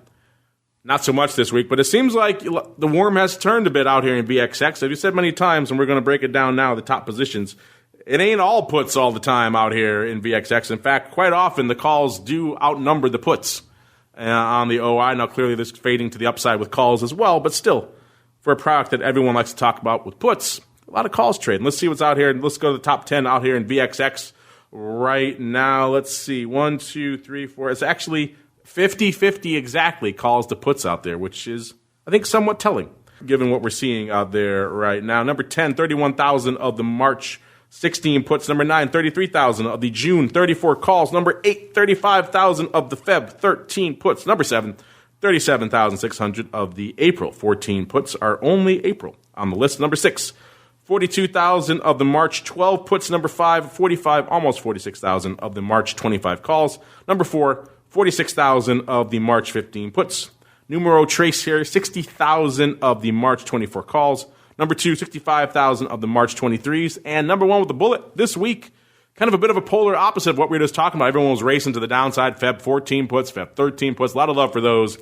not so much this week, but it seems like the worm has turned a bit out here in VXX. As you said many times, and we're going to break it down now, the top positions, it ain't all puts all the time out here in VXX. In fact, quite often the calls do outnumber the puts on the OI. Now, clearly this is fading to the upside with calls as well, but still, for a product that everyone likes to talk about with puts, a lot of calls trading. Let's see what's out here. Let's go to the top 10 out here in VXX right now. Let's see. 1, 2, 3, 4. It's actually 50-50 exactly calls to puts out there, which is, I think, somewhat telling, given what we're seeing out there right now. Number 10, 31,000 of the March 16 puts. Number 9, 33,000 of the June 34 calls. Number 8, 35,000 of the Feb 13 puts. Number 7, 37,600 of the April 14 puts are only April on the list. Number 6, 42,000 of the March 12 puts. Number 5, 45, almost 46,000 of the March 25 calls. Number 4, 46,000 of the March 15 puts. Numero trace here, 60,000 of the March 24 calls. Number 2, 65,000 of the March 23s. And number 1 with the bullet this week, kind of a bit of a polar opposite of what we were just talking about. Everyone was racing to the downside. Feb 14 puts, Feb 13 puts. A lot of love for those.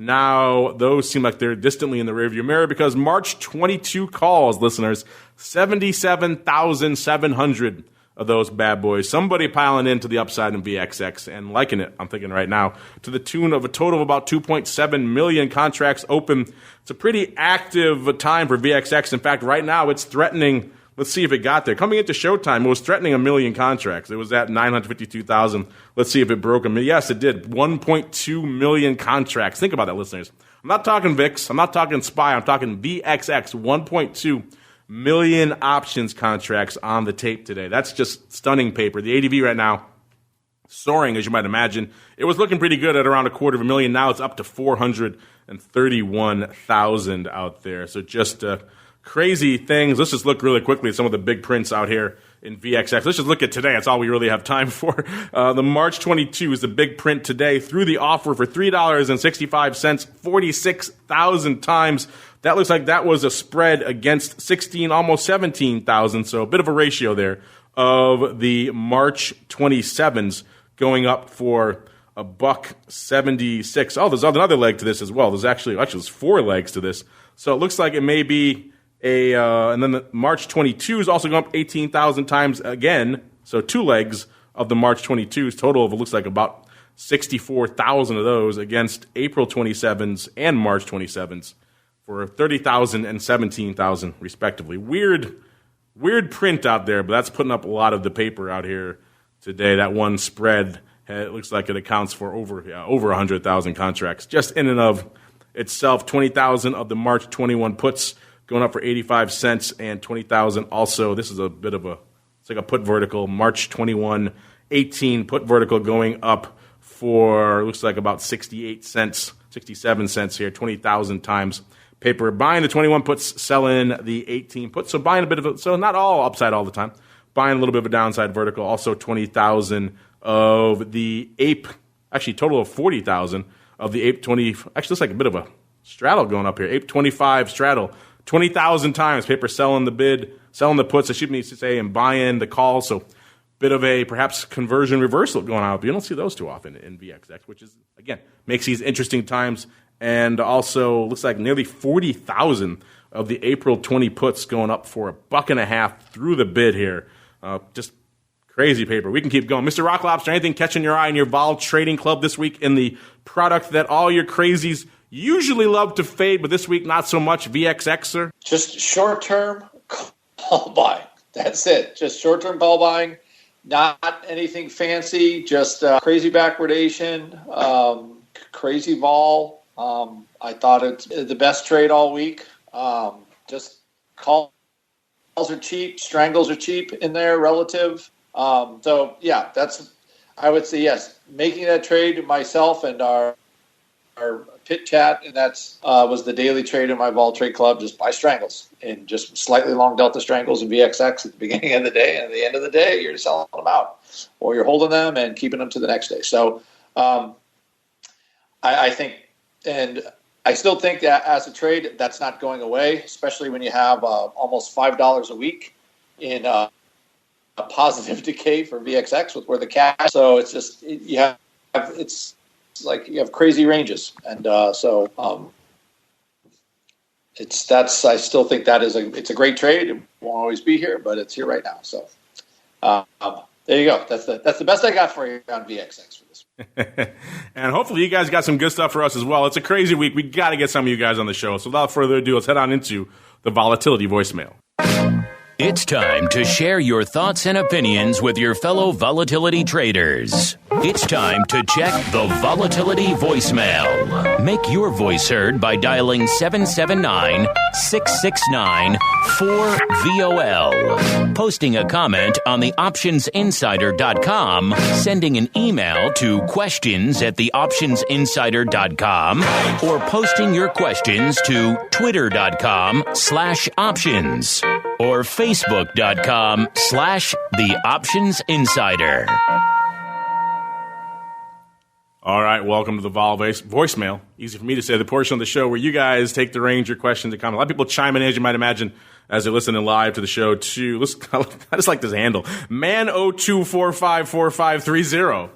Now, those seem like they're distantly in the rearview mirror because March 22 calls, listeners, 77,700 of those bad boys. Somebody piling into the upside in VXX and liking it, I'm thinking right now, to the tune of a total of about 2.7 million contracts open. It's a pretty active time for VXX. In fact, right now it's threatening, let's see if it got there. Coming into showtime, it was threatening 1 million contracts. It was at 952,000. Let's see if it broke a million. Yes, it did. 1.2 million contracts. Think about that, listeners. I'm not talking VIX. I'm not talking SPY. I'm talking VXX. 1.2 million options contracts on the tape today. That's just stunning paper. The ADV right now, soaring, as you might imagine. It was looking pretty good at around $250,000. Now it's up to 431,000 out there. So just crazy things. Let's just look really quickly at some of the big prints out here in VXX. Let's just look at today. That's all we really have time for. The March 22 is the big print today. Through the offer for $3.65, 46,000 times. That looks like that was a spread against 16, almost 17,000. So a bit of a ratio there of the March 27s going up for $1.76. Oh, there's another leg to this as well. There's 4 legs to this. So it looks like it may be and then the March 22 is also going up 18,000 times again. So 2 legs of the March 22s. Total of it looks like about 64,000 of those against April 27s and March 27s for 30,000 and 17,000 respectively. Weird print out there, but that's putting up a lot of the paper out here today. That one spread, it looks like it accounts for over 100,000 contracts just in and of itself. 20,000 of the March 21 puts going up for 85 cents, and 20,000 also. This is it's like a put vertical. March 21, 18 put vertical going up for, looks like about 68 cents, 67 cents here, 20,000 times paper. Buying the 21 puts, selling the 18 puts. So buying a bit of it, so not all upside all the time. Buying a little bit of a downside vertical. Also 20,000 of the APE, actually total of 40,000 of the APE 20, actually looks like a bit of a straddle going up here. APE 25 straddle, 20,000 times. Paper selling the bid, selling the puts, I should need to say, and buying the call. So bit of a perhaps conversion reversal going on. But you don't see those too often in VXX, which is, again, makes these interesting times. And also looks like nearly 40,000 of the April 20 puts going up for $1.50 through the bid here. Just crazy paper. We can keep going. Mr. Rock Lobster, anything catching your eye in your vol trading club this week in the product that all your crazies usually love to fade, but this week not so much, VXX, sir? Just short-term call buying. That's it. Just short-term call buying. Not anything fancy. Just crazy backwardation, crazy vol. I thought it's the best trade all week. Just calls are cheap, strangles are cheap in there relative. So yeah, I would say yes. Making that trade myself and our pit chat, and that's was the daily trade in my vol trade club. Just buy strangles and just slightly long delta strangles in VXX at the beginning of the day, and at the end of the day, you're selling them out, or you're holding them and keeping them to the next day. So I think. And I still think that as a trade, that's not going away, especially when you have almost $5 a week in a positive decay for VXX with where the cash. So it's just it's like you have crazy ranges, and I still think that it's a great trade. It won't always be here, but it's here right now. So there you go. That's the best I got for you on VXX for this week. And hopefully you guys got some good stuff for us as well. It's a crazy week. We got to get some of you guys on the show. So without further ado, let's head on into the Volatility voicemail. It's time to share your thoughts and opinions with your fellow volatility traders. It's time to check the Volatility voicemail. Make your voice heard by dialing 779-669-4VOL. Posting a comment on the optionsinsider.com, sending an email to questions@theoptionsinsider.com, or posting your questions to twitter.com/options or facebook.com/theoptionsinsider. All right, welcome to the Vol voicemail. Easy for me to say, the portion of the show where you guys take the range, your questions, and comments. A lot of people chime in, as you might imagine, as they're listening live to the show, too. I just like this handle. Man02454530.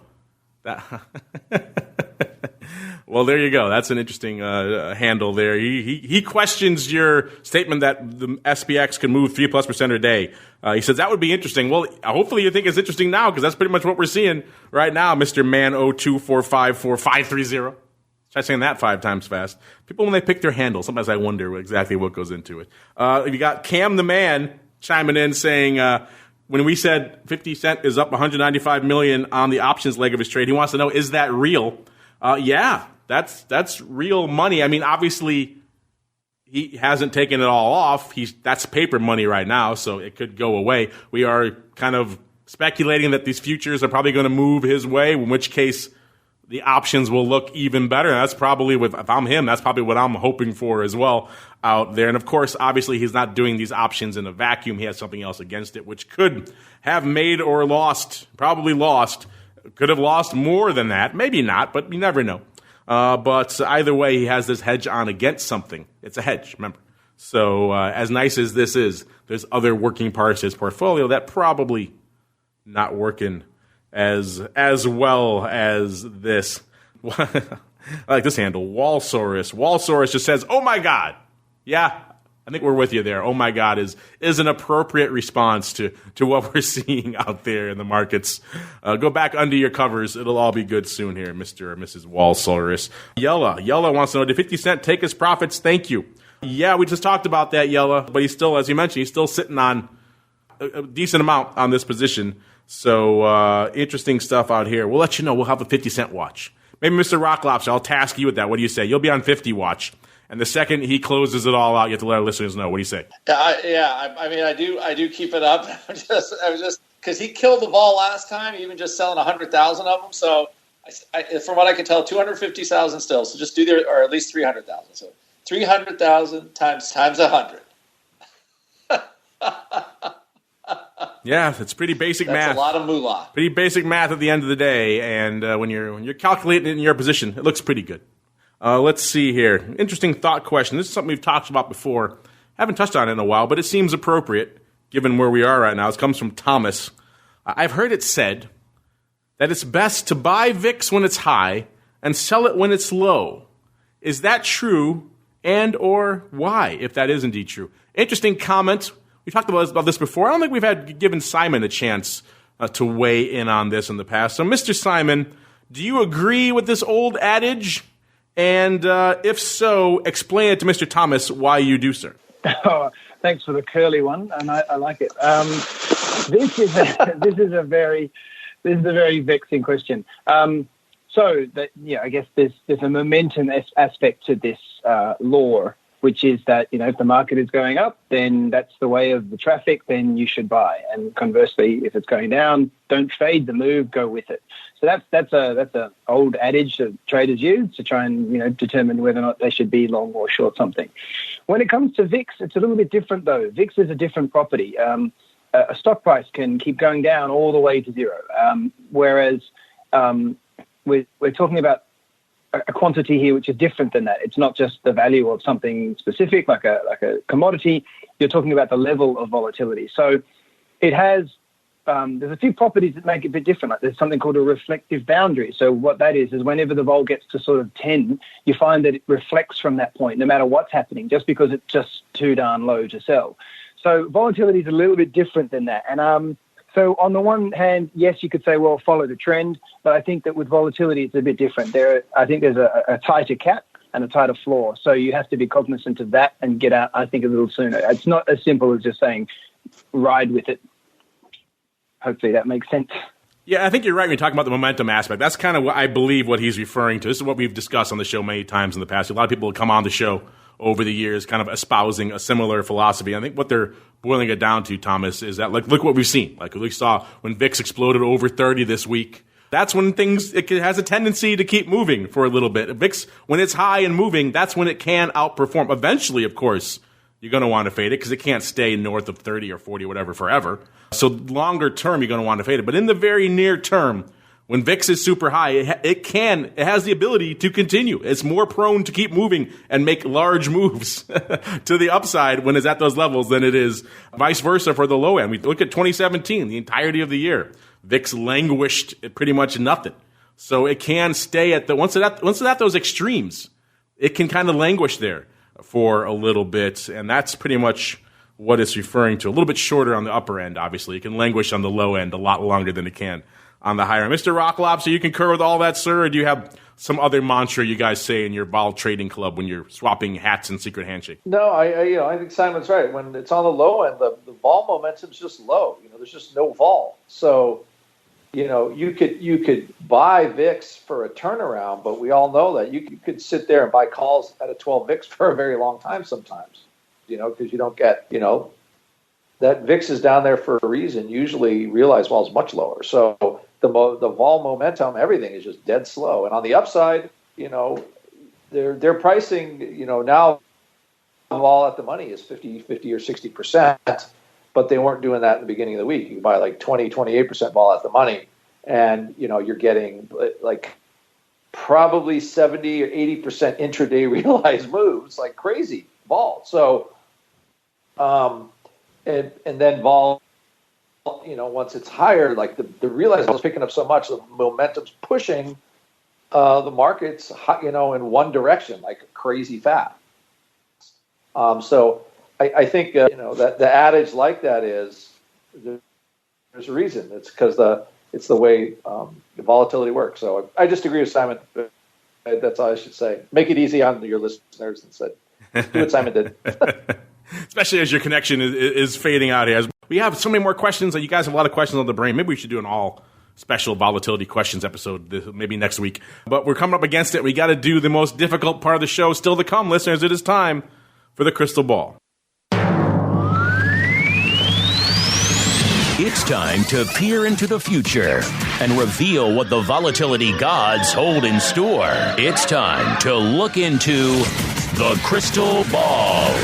Well, there you go. That's an interesting handle there. He questions your statement that the SPX can move 3+% a day. He says that would be interesting. Well, hopefully you think it's interesting now, because that's pretty much what we're seeing right now, Mr. Man02454530. Try saying that 5 times fast. People, when they pick their handle, sometimes I wonder exactly what goes into it. You got Cam the Man chiming in saying, when we said 50 Cent is up $195 million on the options leg of his trade, he wants to know, is that real? Yeah. That's real money. I mean, obviously, he hasn't taken it all off. That's paper money right now, so it could go away. We are kind of speculating that these futures are probably going to move his way, in which case the options will look even better. And that's probably, if I'm him, that's probably what I'm hoping for as well out there. And of course, obviously, he's not doing these options in a vacuum. He has something else against it, which could have made or lost, probably lost, could have lost more than that. Maybe not, but you never know. But either way, he has this hedge on against something. It's a hedge, remember. So as nice as this is, there's other working parts of his portfolio that probably not working as well as this. I like this handle, Walsaurus. Walsaurus just says, "Oh my God." Yeah, I think we're with you there. "Oh my God" is an appropriate response to what we're seeing out there in the markets. Go back under your covers. It'll all be good soon here, Mr. or Mrs. Walsaurus. YELA wants to know, did 50 Cent take his profits? Thank you. Yeah, we just talked about that, YELA. But he's still, as you mentioned, he's still sitting on a decent amount on this position. So interesting stuff out here. We'll let you know. We'll have a 50 Cent watch. Maybe Mr. Rock Lobster, I'll task you with that. What do you say? You'll be on 50 watch. And the second he closes it all out, you have to let our listeners know. What do you say? I do keep it up. I was just because he killed the ball last time, even just selling 100,000 of them. So, from what I can tell, 250,000 still. So just do or at least 300,000. So 300,000 times 100. Yeah, it's pretty basic math. That's a lot of moolah. Pretty basic math at the end of the day, and when you're calculating it in your position, it looks pretty good. Let's see here. Interesting thought question. This is something we've talked about before. Haven't touched on it in a while, but it seems appropriate given where we are right now. It comes from Thomas. I've heard it said that it's best to buy VIX when it's high and sell it when it's low. Is that true, and or why, if that is indeed true? Interesting comment. We talked about this before. I don't think we've given Simon a chance to weigh in on this in the past. So, Mr. Simon, do you agree with this old adage? And if so, explain it to Mr. Thomas why you do, sir. Oh, thanks for the curly one, and I like it. This is a very vexing question. I guess there's a momentum aspect to this law, which is that if the market is going up, then that's the way of the traffic. Then you should buy, and conversely, if it's going down, don't fade the move, go with it. So that's a old adage that traders use to try and determine whether or not they should be long or short something. When it comes to VIX, it's a little bit different though. VIX is a different property. A stock price can keep going down all the way to zero, whereas we're talking about a quantity here which is different than that. It's not just the value of something specific, like a commodity. You're talking about the level of volatility. So it has. There's a few properties that make it a bit different. Like there's something called a reflective boundary. So what that is whenever the vol gets to sort of 10, you find that it reflects from that point, no matter what's happening, just because it's just too darn low to sell. So volatility is a little bit different than that. And so on the one hand, yes, you could say, well, follow the trend. But I think that with volatility, it's a bit different. I think there's a tighter cap and a tighter floor. So you have to be cognizant of that and get out, I think, a little sooner. It's not as simple as just saying, ride with it. Hopefully that makes sense. Yeah, I think you're right when you talk about the momentum aspect. That's kind of what I believe what he's referring to. This is what we've discussed on the show many times in the past. A lot of people have come on the show over the years kind of espousing a similar philosophy. I think what they're boiling it down to, Thomas, is that look what we've seen. Like we saw when VIX exploded over 30 this week. That's when it has a tendency to keep moving for a little bit. VIX, when it's high and moving, that's when it can outperform. Eventually, of course, you're going to want to fade it because it can't stay north of 30 or 40 or whatever forever. So longer term, you're going to want to fade it. But in the very near term, when VIX is super high, it has the ability to continue. It's more prone to keep moving and make large moves to the upside when it's at those levels than it is vice versa for the low end. We look at 2017, the entirety of the year. VIX languished at pretty much nothing. So it can stay at once it's at those extremes, it can kind of languish there for a little bit, and that's pretty much what it's referring to. A little bit shorter on the upper end, obviously. It can languish on the low end a lot longer than it can on the higher end. Mr. Rock Lobster, you concur with all that, sir, or do you have some other mantra you guys say in your vol trading club when you're swapping hats and secret handshake? No, I think Simon's right. When it's on the low end, the vol momentum's just low. There's just no vol. So, you could buy VIX for a turnaround, but we all know that you could sit there and buy calls at a 12 VIX for a very long time sometimes, because you don't get, that VIX is down there for a reason. Usually realized vol is much lower. So the vol momentum, everything is just dead slow. And on the upside, they're pricing, now vol at the money is 50 or 60%, but they weren't doing that in the beginning of the week. You can buy like 20, 28% vol at the money, and, you're getting like probably 70 or 80% intraday realized moves, like crazy vol. So, and then vol, once it's higher, like the realized vol is picking up so much, the momentum's pushing the markets, in one direction, like crazy fast. So I think, that the adage like that is there's a reason. It's because it's the way the volatility works. So I just agree with Simon. That's all I should say. Make it easy on your listeners and do what Simon did. Especially as your connection is fading out here. We have so many more questions. You guys have a lot of questions on the brain. Maybe we should do an all special volatility questions episode maybe next week. But we're coming up against it. We got to do the most difficult part of the show still to come, listeners. It is time for the crystal ball. It's time to peer into the future and reveal what the volatility gods hold in store. It's time to look into the crystal ball.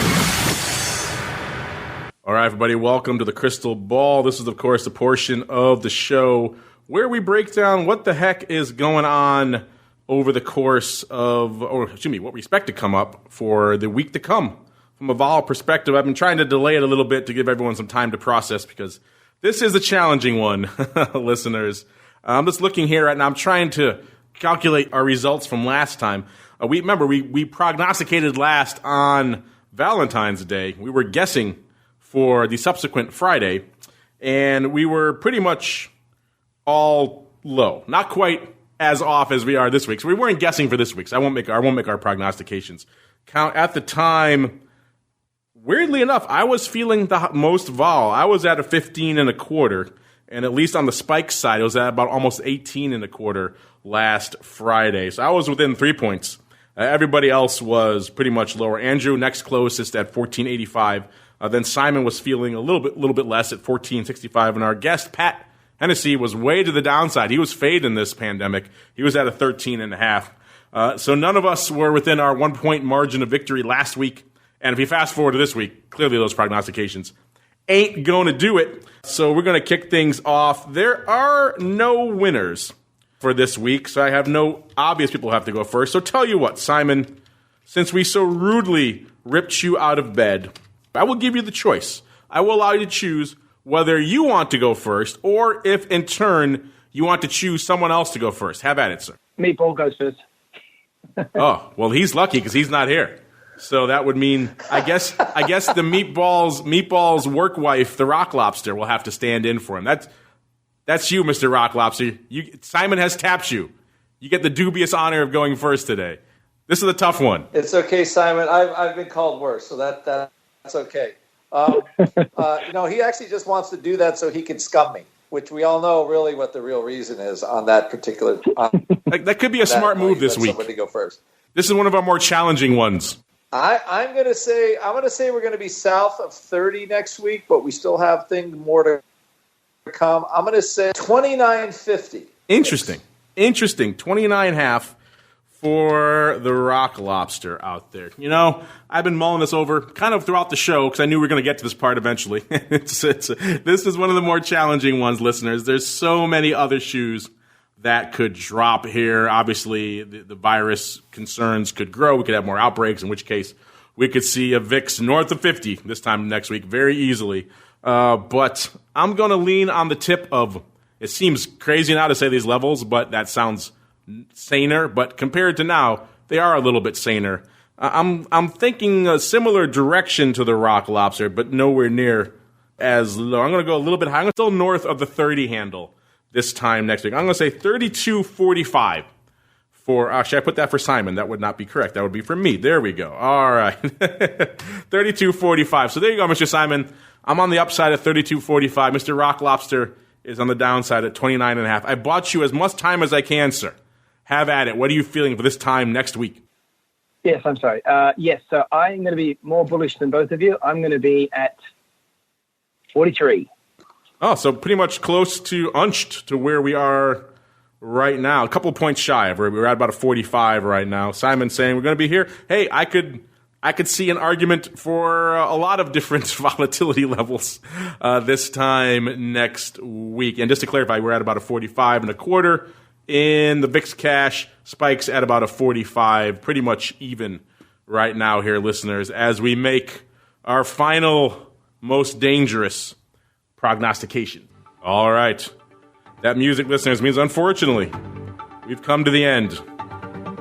All right, everybody, welcome to the crystal ball. This is, of course, a portion of the show where we break down what the heck is going on over the course of, what we expect to come up for the week to come. From a vol perspective, I've been trying to delay it a little bit to give everyone some time to process because this is a challenging one, listeners. I'm just looking here right now. I'm trying to calculate our results from last time. We prognosticated last on Valentine's Day. We were guessing for the subsequent Friday, and we were pretty much all low. Not quite as off as we are this week. So we weren't guessing for this week. So I won't make our prognostications. At the time, weirdly enough, I was feeling the most vol. I was at a 15.25, and at least on the spike side, it was at about almost 18.25 last Friday. So I was within 3 points. Everybody else was pretty much lower. Andrew, next closest at 14.85. Then Simon was feeling a little bit less at 14.65, and our guest Pat Hennessy was way to the downside. He was fading this pandemic. He was at a 13.5. So none of us were within our 1 point margin of victory last week. And if you fast forward to this week, clearly those prognostications ain't going to do it. So we're going to kick things off. There are no winners for this week, so I have no obvious people who have to go first. So tell you what, Simon, since we so rudely ripped you out of bed, I will give you the choice. I will allow you to choose whether you want to go first or if, in turn, you want to choose someone else to go first. Have at it, sir. Meatball goes first. Oh, well, he's lucky because he's not here. So that would mean, I guess the Meatball's work wife, the Rock Lobster, will have to stand in for him. That's you, Mr. Rock Lobster. Simon has tapped you. You get the dubious honor of going first today. This is a tough one. It's okay, Simon. I've been called worse, so that's okay. He actually just wants to do that so he can scum me, which we all know really what the real reason is on that particular. That could be a smart move this week. Somebody go first. This is one of our more challenging ones. I'm going to say we're going to be south of 30 next week, but we still have things more to come. I'm going to say 29.50. Interesting. 29.5 for the Rock Lobster out there. I've been mulling this over kind of throughout the show because I knew we were going to get to this part eventually. This is one of the more challenging ones, listeners. There's so many other shoes that could drop here. Obviously, the virus concerns could grow. We could have more outbreaks, in which case we could see a VIX north of 50 this time next week very easily. But I'm going to lean on the tip of, it seems crazy now to say these levels, but that sounds saner. But compared to now, they are a little bit saner. I'm thinking a similar direction to the Rock Lobster, but nowhere near as low. I'm going to go a little bit high. I'm still north of the 30 handle this time next week. I'm going to say 32.45 for, should I put that for Simon? That would not be correct. That would be for me. There we go. All right. 32.45. So there you go, Mr. Simon. I'm on the upside at 32.45. Mr. Rock Lobster is on the downside at 29.5. I bought you as much time as I can, sir. Have at it. What are you feeling for this time next week? Yes, I'm sorry. Yes, so I'm going to be more bullish than both of you. I'm going to be at 43. Oh, so pretty much close to unched to where we are right now. A couple of points shy of where we're at about a 45 right now. Simon saying we're going to be here. Hey, I could see an argument for a lot of different volatility levels this time next week. And just to clarify, we're at about a 45 and a quarter in the VIX cash. Spikes at about a 45, pretty much even right now here, listeners, as we make our final, most dangerous prognostication. All right. That music, listeners, means unfortunately we've come to the end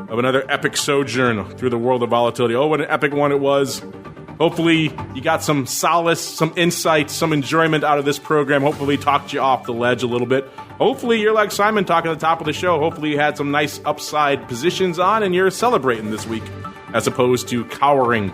of another epic sojourn through the world of volatility. Oh, what an epic one it was. Hopefully you got some solace, some insight, some enjoyment out of this program. Hopefully talked you off the ledge a little bit. Hopefully you're like Simon talking at the top of the show. Hopefully you had some nice upside positions on and you're celebrating this week as opposed to cowering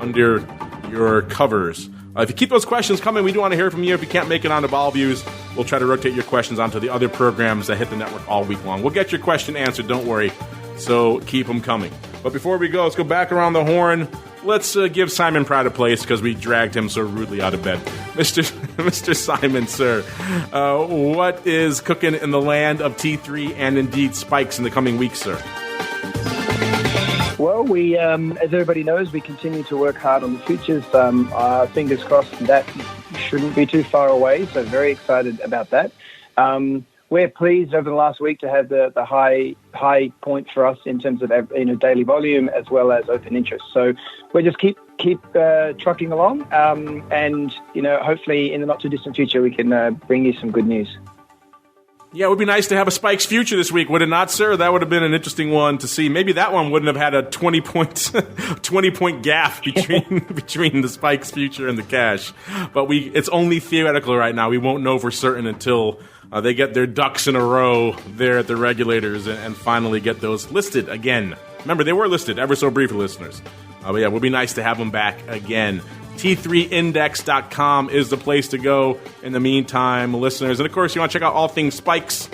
under your covers. If you keep those questions coming, we do want to hear from you. If you can't make it on to Vol Views, we'll try to rotate your questions onto the other programs that hit the network all week long. We'll get your question answered, don't worry. So keep them coming. But before we go, let's go back around the horn. Let's give Simon pride of place because we dragged him so rudely out of bed. Mr. Simon, sir, what is cooking in the land of T3 and indeed spikes in the coming weeks, sir? Well, we, as everybody knows, we continue to work hard on the futures. Fingers crossed that shouldn't be too far away, so very excited about that. We're pleased over the last week to have the high point for us in terms of daily volume as well as open interest. So we'll just keep trucking along, and hopefully in the not too distant future we can bring you some good news. Yeah, it would be nice to have a Spikes future this week, would it not, sir? That would have been an interesting one to see. Maybe that one wouldn't have had a 20-point gap between the Spikes future and the cash. But it's only theoretical right now. We won't know for certain until they get their ducks in a row there at the regulators and finally get those listed again. Remember, they were listed ever so briefly, listeners. But yeah, it would be nice to have them back again. T3index.com is the place to go in the meantime, listeners. And, of course, you want to check out all things spikes.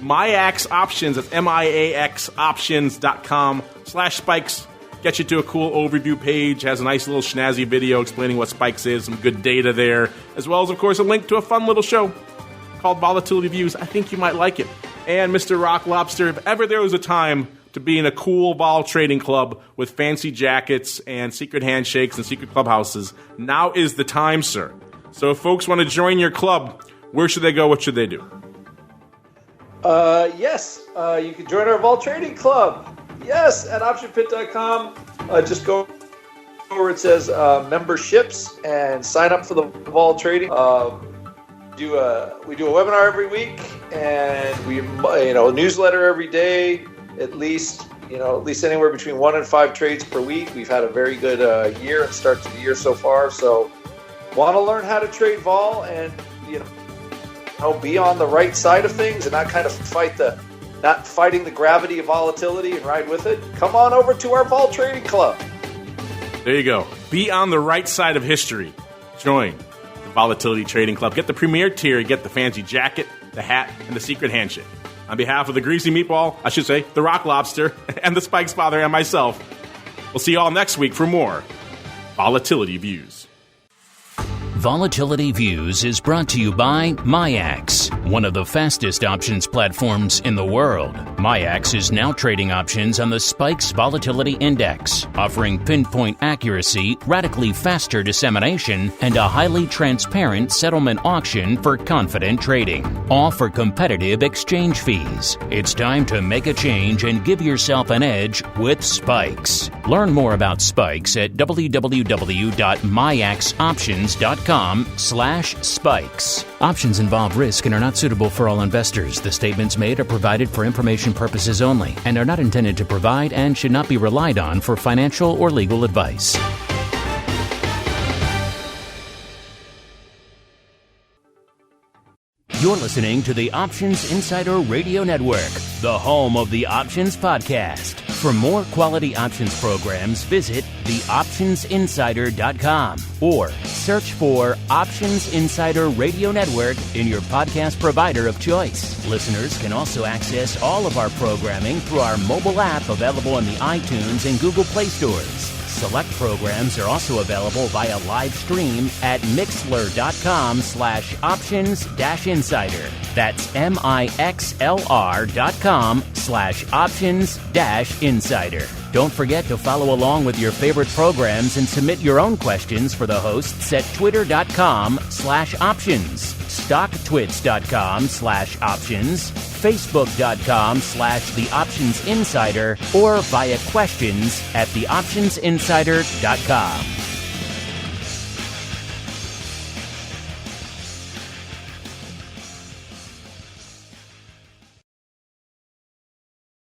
MIAX Options, that's MIAX options.com/spikes. Gets you to a cool overview page, has a nice little snazzy video explaining what spikes is, some good data there, as well as, of course, a link to a fun little show called Volatility Views. I think you might like it. And, Mr. Rock Lobster, if ever there was a time to be in a cool vol trading club with fancy jackets and secret handshakes and secret clubhouses, now is the time, sir. So if folks want to join your club, where should they go? What should they do? Yes, you can join our vol trading club. Yes, at optionpit.com. Just go where it says memberships and sign up for the vol trading. We do a webinar every week, and we a newsletter every day. At least anywhere between 1 and 5 trades per week. We've had a very good year and start to the year so far. So, want to learn how to trade vol and be on the right side of things and not kind of not fighting the gravity of volatility and ride with it. Come on over to our vol trading club. There you go. Be on the right side of history. Join the Volatility Trading Club. Get the premier tier. Get the fancy jacket, the hat, and the secret handshake. On behalf of the Greasy Meatball, I should say, the Rock Lobster, and the Spikes Father and myself, we'll see you all next week for more Volatility Views. Volatility Views is brought to you by MIAX, one of the fastest options platforms in the world. MIAX is now trading options on the Spikes Volatility Index, offering pinpoint accuracy, radically faster dissemination, and a highly transparent settlement auction for confident trading, all for competitive exchange fees. It's time to make a change and give yourself an edge with Spikes. Learn more about Spikes at www.miaxoptions.com/spikes. Options involve risk and are not suitable for all investors. The statements made are provided for information purposes only and are not intended to provide and should not be relied on for financial or legal advice. You're listening to the Options Insider Radio Network, the home of the Options Podcast. For more quality options programs, visit theoptionsinsider.com or search for Options Insider Radio Network in your podcast provider of choice. Listeners can also access all of our programming through our mobile app available in the iTunes and Google Play stores. Select programs are also available via live stream at mixlr.com/options-insider. That's MIXLR.com/options-insider. Don't forget to follow along with your favorite programs and submit your own questions for the hosts at twitter.com/options, stocktwits.com/options, facebook.com/theoptionsinsider, or via questions@theoptionsinsider.com.